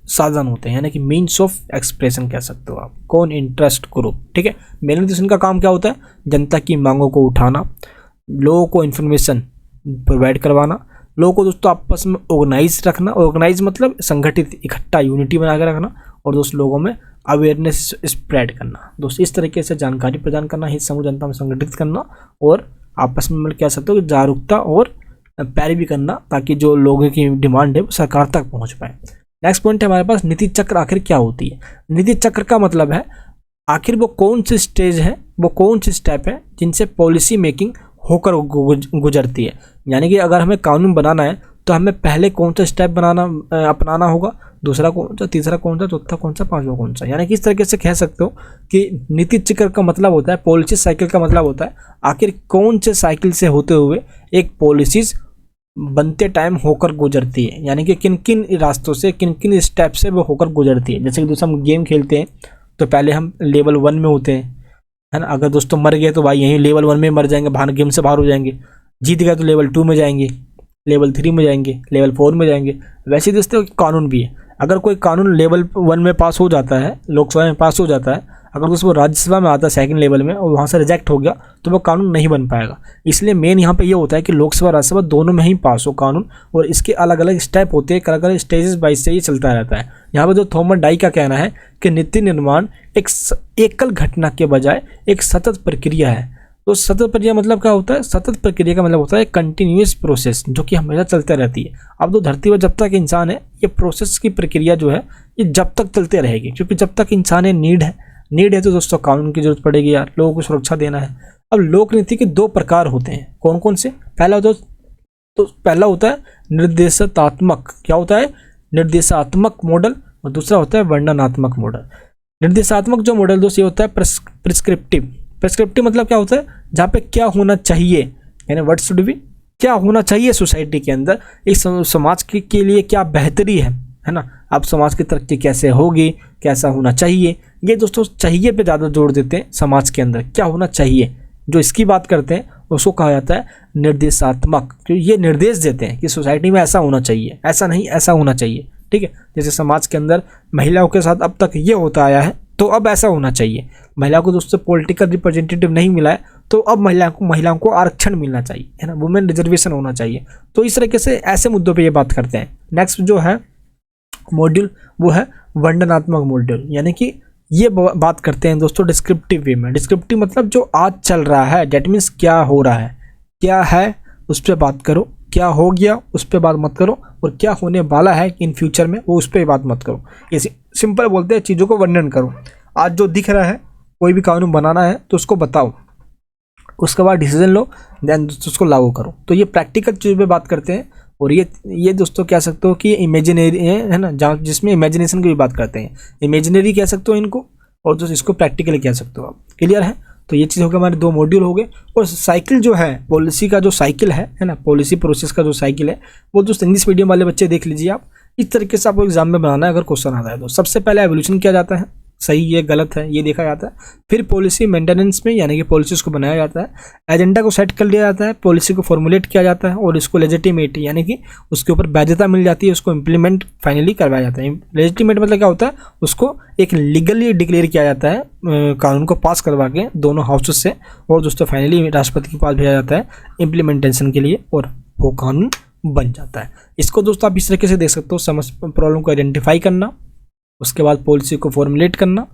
Speaker 1: साधन होते हैं, यानी कि मीन्स ऑफ एक्सप्रेशन कह सकते हो आप। कौन? Interest group. ठीक है, मेन उद्देश्य इनका काम क्या होता है? जनता की मांगों को उठाना, लोगों को इन्फॉर्मेशन प्रोवाइड करवाना, लोगों को दोस्तों आपस में ऑर्गेनाइज रखना। ऑर्गेनाइज मतलब संगठित, इकट्ठा, यूनिटी बना कर रखना, और दोस्त लोगों में अवेयरनेस स्प्रेड करना। दोस्त इस तरीके से जानकारी प्रदान करना, हित समूह जनता में संगठित करना और आपस में मतलब कह सकते हो कि जागरूकता और पैरवी करना, ताकि जो लोगों की डिमांड है वो सरकार तक पहुंच पाए। नेक्स्ट पॉइंट है हमारे पास नीति चक्र आखिर क्या होती है। नीति चक्र का मतलब है आखिर वो कौन सी स्टेज है, वो कौन सी स्टेप है जिनसे पॉलिसी मेकिंग होकर गुजरती है। यानी कि अगर हमें कानून बनाना है तो हमें पहले कौन सा स्टेप अपनाना होगा, दूसरा कौन सा, तीसरा कौन सा, चौथा कौन सा, पांचवा कौन सा। यानी कि इस तरीके से कह सकते हो कि नीति चक्र का मतलब होता है, पॉलिसी साइकिल का मतलब होता है आखिर कौन से साइकिल से होते हुए एक पॉलिसीज बनते टाइम होकर गुजरती है, यानी कि किन किन रास्तों से, किन किन स्टेप से वो होकर गुजरती है। जैसे कि दोस्तों हम गेम खेलते हैं तो पहले हम लेवल 1 में होते हैं, है ना। अगर दोस्तों मर गए तो भाई यहीं लेवल 1 में मर जाएंगे, बाहर गेम से बाहर हो जाएंगे। जीत गए तो लेवल 2 में जाएंगे, लेवल 3 में जाएंगे, लेवल 4 में जाएंगे। वैसे दोस्तों कानून भी है, अगर कोई कानून लेवल 1 में पास हो जाता है, लोकसभा में पास हो जाता है, अगर दोस्तों वो राज्यसभा में आता है सेकंड लेवल में और वहाँ से रिजेक्ट हो गया तो वो कानून नहीं बन पाएगा। इसलिए मेन यहाँ पे ये होता है कि लोकसभा राज्यसभा दोनों में ही पास हो कानून, और इसके अलग अलग स्टेप होते हैं, अलग अलग स्टेजेस वाइज से ये चलता रहता है। यहाँ पर जो थॉमस डाई का कहना है कि नीति निर्माण एक एकल घटना के बजाय एक सतत प्रक्रिया है। तो सतत प्रक्रिया मतलब क्या होता है? सतत प्रक्रिया का मतलब होता है कंटिन्यूअस प्रोसेस, जो कि हमेशा चलते रहती है। अब तो धरती पर जब तक इंसान है, ये प्रोसेस की प्रक्रिया जो है ये जब तक चलते रहेगी, क्योंकि जब तक इंसान है नीड है तो दोस्तों कानून की जरूरत पड़ेगी यार, लोगों को सुरक्षा देना है। अब लोक नीति के 2 प्रकार होते हैं, कौन कौन से? पहला होता है निर्देशात्मक, क्या होता है? निर्देशात्मक मॉडल, और दूसरा होता है वर्णनात्मक मॉडल। निर्देशात्मक जो मॉडल दोस्त ये होता है प्रिस्क्रिप्टिव मतलब क्या होता है? जहाँ पे क्या होना चाहिए, यानी व्हाट शुड बी, क्या होना चाहिए सोसाइटी के अंदर, इस समाज के लिए क्या बेहतरी है ना। अब समाज की तरक्की कैसे होगी, कैसा होना चाहिए, ये दोस्तों चाहिए पे ज़्यादा जोर देते हैं। समाज के अंदर क्या होना चाहिए, जो इसकी बात करते हैं उसको कहा जाता है निर्देशात्मक, क्योंकि ये निर्देश देते हैं कि सोसाइटी में ऐसा होना चाहिए, ऐसा नहीं ऐसा होना चाहिए। ठीक है, जैसे समाज के अंदर महिलाओं के साथ अब तक ये होता आया है तो अब ऐसा होना चाहिए। महिलाओं को दोस्तों पॉलिटिकल रिप्रेजेंटेटिव नहीं मिला है तो अब महिलाओं को आरक्षण मिलना चाहिए, है ना, वुमेन रिजर्वेशन होना चाहिए। तो इस तरीके से ऐसे मुद्दों पे ये बात करते हैं। नेक्स्ट जो है मॉड्यूल वो है वर्णनात्मक मॉड्यूल, यानी कि ये बात करते हैं दोस्तों डिस्क्रिप्टिव वे में। डिस्क्रिप्टिव मतलब जो आज चल रहा है, डेट मीन्स क्या हो रहा है, क्या है उस पर बात करो, क्या हो गया उस पर बात मत करो, और क्या होने वाला है इन फ्यूचर में वो उस पर बात मत करो। ये सिंपल बोलते हैं, चीज़ों को वर्णन करो। आज जो दिख रहा है, कोई भी कानून बनाना है तो उसको बताओ, उसके बाद डिसीजन लो, देन उसको लागू करो। तो ये प्रैक्टिकल चीज़ पे बात करते हैं, और ये दोस्तों कह सकते हो कि इमेजिनरी है ना, जहाँ जिसमें इमेजिनेशन की भी बात करते हैं। इमेजिनरी कह सकते हो इनको, और जो इसको प्रैक्टिकली कह सकते हो आप। क्लियर है? तो ये चीज़ हो गया, हमारे 2 मॉड्यूल हो गए। और साइकिल जो है, पॉलिसी का जो साइकिल है ना, पॉलिसी प्रोसेस का जो साइकिल है, वो दोस्त इंग्लिश मीडियम वाले बच्चे देख लीजिए आप। इस तरीके से आपको एग्जाम में बनाना है अगर क्वेश्चन आता है तो। सबसे पहले एवोल्यूशन किया जाता है, सही है गलत है ये देखा जाता है। फिर पॉलिसी मेंटेनेंस में यानी कि पॉलिसीज को बनाया जाता है, एजेंडा को सेट कर लिया जाता है, पॉलिसी को फॉर्मुलेट किया जाता है और इसको लेजिटिमेट यानी कि उसके ऊपर वैधता मिल जाती है, उसको इम्प्लीमेंट फाइनली करवाया जाता है। लेजिटिमेट मतलब क्या होता है, उसको एक लीगली डिक्लेयर किया जाता है कानून को पास करवा के दोनों हाउसेस से, और दोस्तों फाइनली राष्ट्रपति के पास भेजा जाता है इम्प्लीमेंटेशन के लिए और वो कानून बन जाता है। इसको दोस्तों आप इस तरीके से देख सकते हो, प्रॉब्लम को आइडेंटिफाई करना, उसके बाद पॉलिसी को फॉर्मुलेट करना,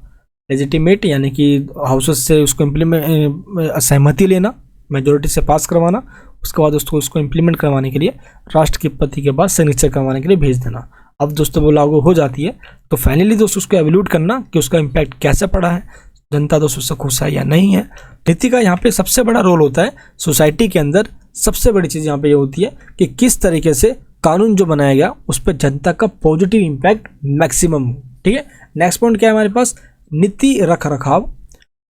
Speaker 1: लेजिटिमेट यानी कि हाउसेस से उसको इम्प्लीमेंट सहमति लेना, मेजोरिटी से पास करवाना, उसके बाद उसको इम्प्लीमेंट करवाने के लिए राष्ट्रपति के पास सिग्नेचर करवाने के लिए भेज देना। अब दोस्तों वो लागू हो जाती है तो फाइनली दोस्तों उसको एवेल्यूट करना कि उसका इम्पैक्ट कैसे पड़ा है, जनता दोस्तों उससे खुश है या नहीं है। नीति का यहाँ पे सबसे बड़ा रोल होता है सोसाइटी के अंदर, सबसे बड़ी चीज़ यहाँ पे ये होती है कि किस तरीके से कानून जो बनाया गया उस पर जनता का पॉजिटिव इम्पैक्ट मैक्सिमम हो। ठीक है, नेक्स्ट पॉइंट क्या है हमारे पास, नीति रख रखाव,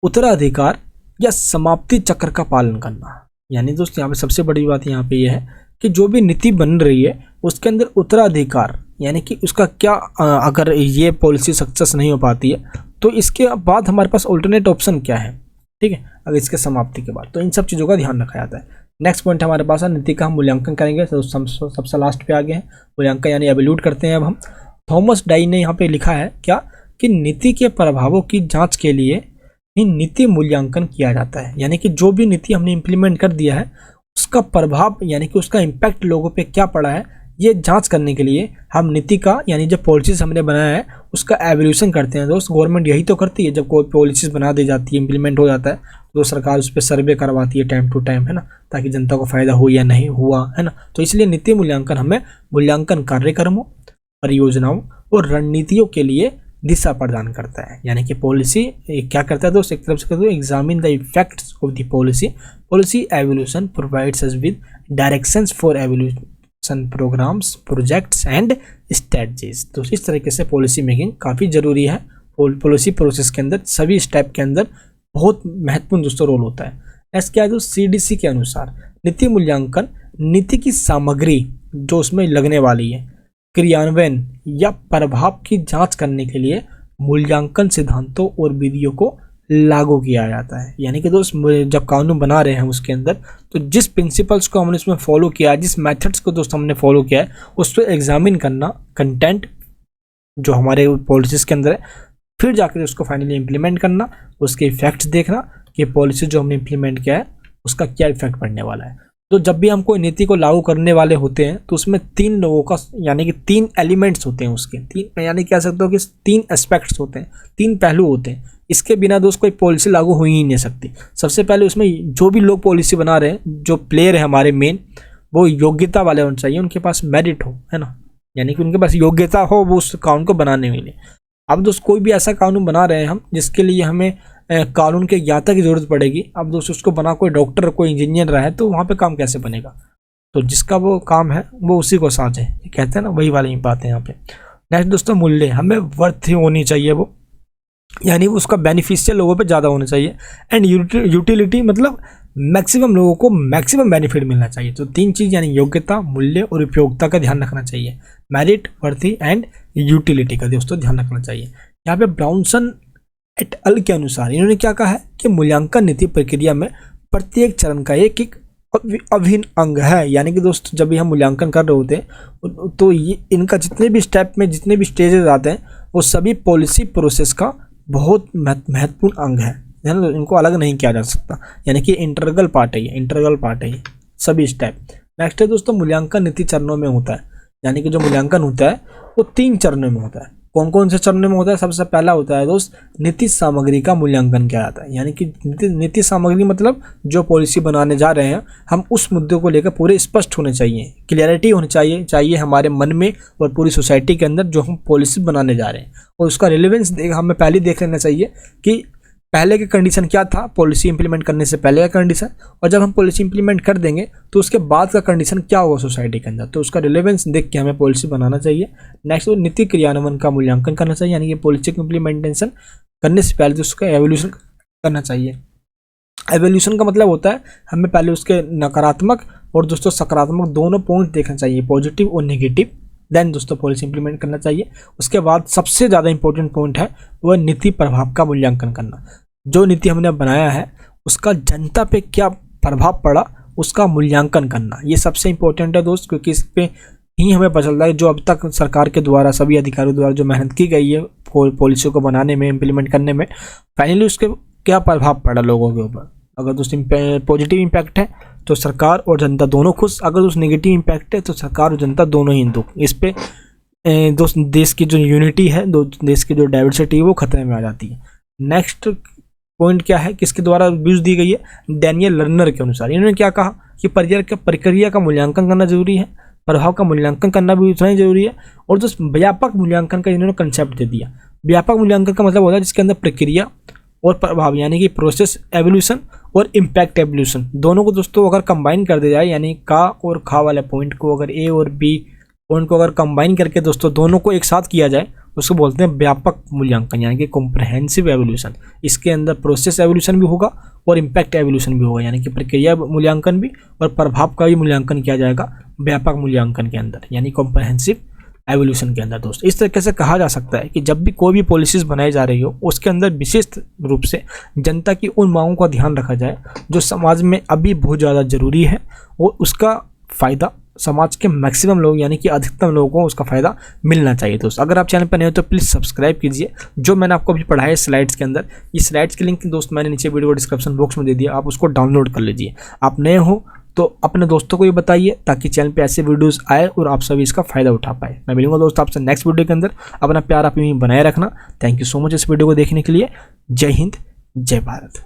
Speaker 1: उत्तराधिकार या समाप्ति चक्र का पालन करना। यानी दोस्तों यहाँ पे सबसे बड़ी बात यहाँ पे ये है कि जो भी नीति बन रही है उसके अंदर उत्तराधिकार यानी कि उसका क्या, अगर ये पॉलिसी सक्सेस नहीं हो पाती है तो इसके बाद हमारे पास ऑल्टरनेट ऑप्शन क्या है। ठीक है, अगर इसके समाप्ति के बाद, तो इन सब चीज़ों का ध्यान रखा जाता है। नेक्स्ट पॉइंट हमारे पास है नीति का हम मूल्यांकन करेंगे, तो सबसे लास्ट पे आ गए हैं मूल्यांकन यानी एवेल्यूट करते हैं अब हम। थॉमस डाई ने यहाँ पे लिखा है क्या कि नीति के प्रभावों की जांच के लिए ही नीति मूल्यांकन किया जाता है। यानी कि जो भी नीति हमने इम्प्लीमेंट कर दिया है उसका प्रभाव यानी कि उसका इम्पैक्ट लोगों पे क्या पड़ा है, ये जांच करने के लिए हम नीति का यानी जब पॉलिसीज हमने बनाया है उसका एवोल्यूशन करते हैं। दोस्त गवर्नमेंट यही तो करती है, जब कोई पॉलिसीज बना दी जाती है, इम्प्लीमेंट हो जाता है तो सरकार उस पर सर्वे करवाती है टाइम टू टाइम, है ना, ताकि जनता को फायदा हो या नहीं हुआ, है ना। तो इसलिए नीति मूल्यांकन हमें मूल्यांकन कार्यक्रमों, परियोजनाओं और रणनीतियों के लिए दिशा प्रदान करता है। यानी कि पॉलिसी क्या करता है दोस्त, एक तरफ से कहते हैं examine the effects of the policy evolution provides us with directions for evolution programmes, projects and strategies. तो इस तरीके से पॉलिसी मेकिंग काफ़ी जरूरी है। पॉलिसी प्रोसेस के अंदर सभी स्टेप के अंदर बहुत महत्वपूर्ण दोस्तों रोल होता है। नेक्स्ट क्या है दोस्त, CDC के अनुसार नीति मूल्यांकन नीति की सामग्री जो उसमें लगने वाली है, क्रियान्वयन या प्रभाव की जांच करने के लिए मूल्यांकन सिद्धांतों और विधियों को लागू किया जाता है। यानी कि दोस्त जब कानून बना रहे हैं उसके अंदर तो जिस प्रिंसिपल्स को हमने इसमें फॉलो किया है, जिस मेथड्स को दोस्त हमने फॉलो किया है, उस पर एग्जामिन करना कंटेंट जो हमारे पॉलिसीज के अंदर है, फिर जाकर उसको फाइनली इम्प्लीमेंट करना, उसके इफेक्ट्स देखना कि पॉलिसी जो हमने इम्प्लीमेंट किया है उसका क्या इफेक्ट पड़ने वाला है। तो जब भी हम कोई नीति को लागू करने वाले होते हैं तो उसमें 3 लोगों का यानी कि 3 एलिमेंट्स होते हैं उसके, 3 यानी कह सकते हो कि 3 एस्पेक्ट्स होते हैं, 3 पहलू होते हैं। इसके बिना दोस्त कोई पॉलिसी लागू हो ही नहीं सकती। सबसे पहले उसमें जो भी लोग पॉलिसी बना रहे हैं, जो प्लेयर है हमारे मेन, वो योग्यता वाले होने चाहिए, उनके पास मेरिट हो, है ना, यानी कि उनके पास योग्यता हो वो उस कानून को बनाने के लिए। अब दोस्त कोई भी ऐसा कानून बना रहे हैं हम जिसके लिए हमें कानून के ज्ञाता की जरूरत पड़ेगी। अब दोस्त उसको बना कोई डॉक्टर कोई इंजीनियर रहा है तो वहाँ पे काम कैसे बनेगा, तो जिसका वो काम है वो उसी को साझे, कहते हैं ना, वही वाली बात है यहाँ पे। नेक्स्ट दोस्तों मूल्य, हमें वर्थ होनी चाहिए वो, यानी उसका बेनिफिशियल लोगों पे ज़्यादा होना चाहिए। एंड यूटिलिटी मतलब मैक्सिमम लोगों को मैक्सिमम बेनिफिट मिलना चाहिए। तो 3 चीज़ यानी योग्यता, मूल्य और उपयोगिता का ध्यान रखना चाहिए। मेरिट, वर्थी एंड यूटिलिटी का दोस्तों ध्यान रखना चाहिए। यहाँ पे ब्राउनसन एट अल के अनुसार इन्होंने क्या कहा है कि मूल्यांकन नीति प्रक्रिया में प्रत्येक चरण का एक अभिन्न अंग है। यानी कि दोस्त जब भी हम मूल्यांकन कर रहे होते हैं तो ये इनका जितने भी स्टेप में जितने भी स्टेजेस आते हैं वो सभी पॉलिसी प्रोसेस का बहुत महत्वपूर्ण अंग है ना, इनको अलग नहीं किया जा सकता। यानी कि इंटरगल पार्ट है ये सभी स्टेप। नेक्स्ट है दोस्तों मूल्यांकन नीति चरणों में होता है। यानी कि जो मूल्यांकन होता है वो 3 चरणों में होता है। कौन कौन से चरणों में होता है, सबसे पहला होता है दोस्त नीति सामग्री का मूल्यांकन किया जाता है। यानी कि नीति सामग्री मतलब जो पॉलिसी बनाने जा रहे हैं हम उस मुद्दों को लेकर पूरे स्पष्ट होने चाहिए, क्लियरिटी होनी चाहिए हमारे मन में और पूरी सोसाइटी के अंदर जो हम पॉलिसी बनाने जा रहे हैं, और उसका रिलेवेंस हमें पहले देख लेना चाहिए कि पहले का कंडीशन क्या था पॉलिसी इंप्लीमेंट करने से पहले का कंडीशन, और जब हम पॉलिसी इंप्लीमेंट कर देंगे तो उसके बाद का कंडीशन क्या होगा सोसाइटी के अंदर, तो उसका रिलेवेंस देख के हमें पॉलिसी बनाना चाहिए। नेक्स्ट तो नीति क्रियान्वयन का मूल्यांकन करना चाहिए। यानी कि पॉलिसी की इंप्लीमेंटेशन करने से पहले तो उसका एवोल्यूशन करना चाहिए। एवोल्यूशन का मतलब होता है हमें पहले उसके नकारात्मक और दोस्तों सकारात्मक दोनों पॉइंट देखना चाहिए, पॉजिटिव और नेगेटिव, देन दोस्तों पॉलिसी इंप्लीमेंट करना चाहिए। उसके बाद सबसे ज़्यादा इंपॉर्टेंट पॉइंट है वह नीति प्रभाव का मूल्यांकन करना। जो नीति हमने बनाया है उसका जनता पे क्या प्रभाव पड़ा उसका मूल्यांकन करना, ये सबसे इंपॉर्टेंट है दोस्त, क्योंकि इस पे ही हमें पता चलता है जो अब तक सरकार के द्वारा सभी अधिकारियों द्वारा जो मेहनत की गई है पॉलिसियों को बनाने में, इम्प्लीमेंट करने में, फाइनली उसके क्या प्रभाव पड़ा लोगों के ऊपर। अगर दोस्त पॉजिटिव इम्पैक्ट है तो सरकार और जनता दोनों खुश, अगर दोस्त नेगेटिव इम्पैक्ट है तो सरकार और जनता दोनों ही दुख। इस पे दोस्त देश की जो यूनिटी है, देश की जो डाइवर्सिटी है वो खतरे में आ जाती है। नेक्स्ट पॉइंट क्या है, किसके द्वारा व्यूज दी गई है, डैनियल लर्नर के अनुसार। इन्होंने क्या कहा कि प्रक्रिया का मूल्यांकन करना जरूरी है, प्रभाव का मूल्यांकन करना भी उतना ही जरूरी है, और दोस्त व्यापक मूल्यांकन का इन्होंने कंसेप्ट दे दिया। व्यापक मूल्यांकन का मतलब होता है जिसके अंदर प्रक्रिया और प्रभाव यानी कि प्रोसेस एवोल्यूशन और इम्पैक्ट एवोल्यूशन दोनों को दोस्तों अगर कंबाइन कर दिया जाए, यानी का और खा वाले पॉइंट को अगर ए और बी पॉइंट को अगर कंबाइन करके दोस्तों दोनों को एक साथ किया जाए उसको बोलते हैं व्यापक मूल्यांकन यानी कि कॉम्प्रहेंसिव एवोल्यूशन। इसके अंदर प्रोसेस एवोल्यूशन भी होगा और इम्पैक्ट एवोल्यूशन भी होगा, यानी कि प्रक्रिया मूल्यांकन भी और प्रभाव का भी मूल्यांकन किया जाएगा व्यापक मूल्यांकन के अंदर यानी कॉम्प्रहेंसिव एवोल्यूशन के अंदर। दोस्त इस तरीके से कहा जा सकता है कि जब भी कोई भी पॉलिसीज बनाई जा रही हो उसके अंदर विशेष रूप से जनता की उन मांगों का ध्यान रखा जाए जो समाज में अभी बहुत ज़्यादा जरूरी है और उसका फ़ायदा समाज के मैक्सिमम लोग यानी कि अधिकतम लोगों को उसका फ़ायदा मिलना चाहिए। दोस्त अगर आप चैनल पर नए हो तो प्लीज़ सब्सक्राइब कीजिए। जो मैंने आपको अभी पढ़ाया है स्लाइड्स के अंदर, इस स्लाइड्स के लिंक दोस्त मैंने नीचे वीडियो डिस्क्रिप्शन बॉक्स में दे दिया, आप उसको डाउनलोड कर लीजिए। आप नए हो तो अपने दोस्तों को भी बताइए ताकि चैनल पे ऐसे वीडियोस आए और आप सभी इसका फ़ायदा उठा पाए। मैं मिलूंगा दोस्त आपसे नेक्स्ट वीडियो के अंदर। अपना प्यार आप यूँ बनाए रखना। थैंक यू सो मच इस वीडियो को देखने के लिए। जय हिंद, जय भारत।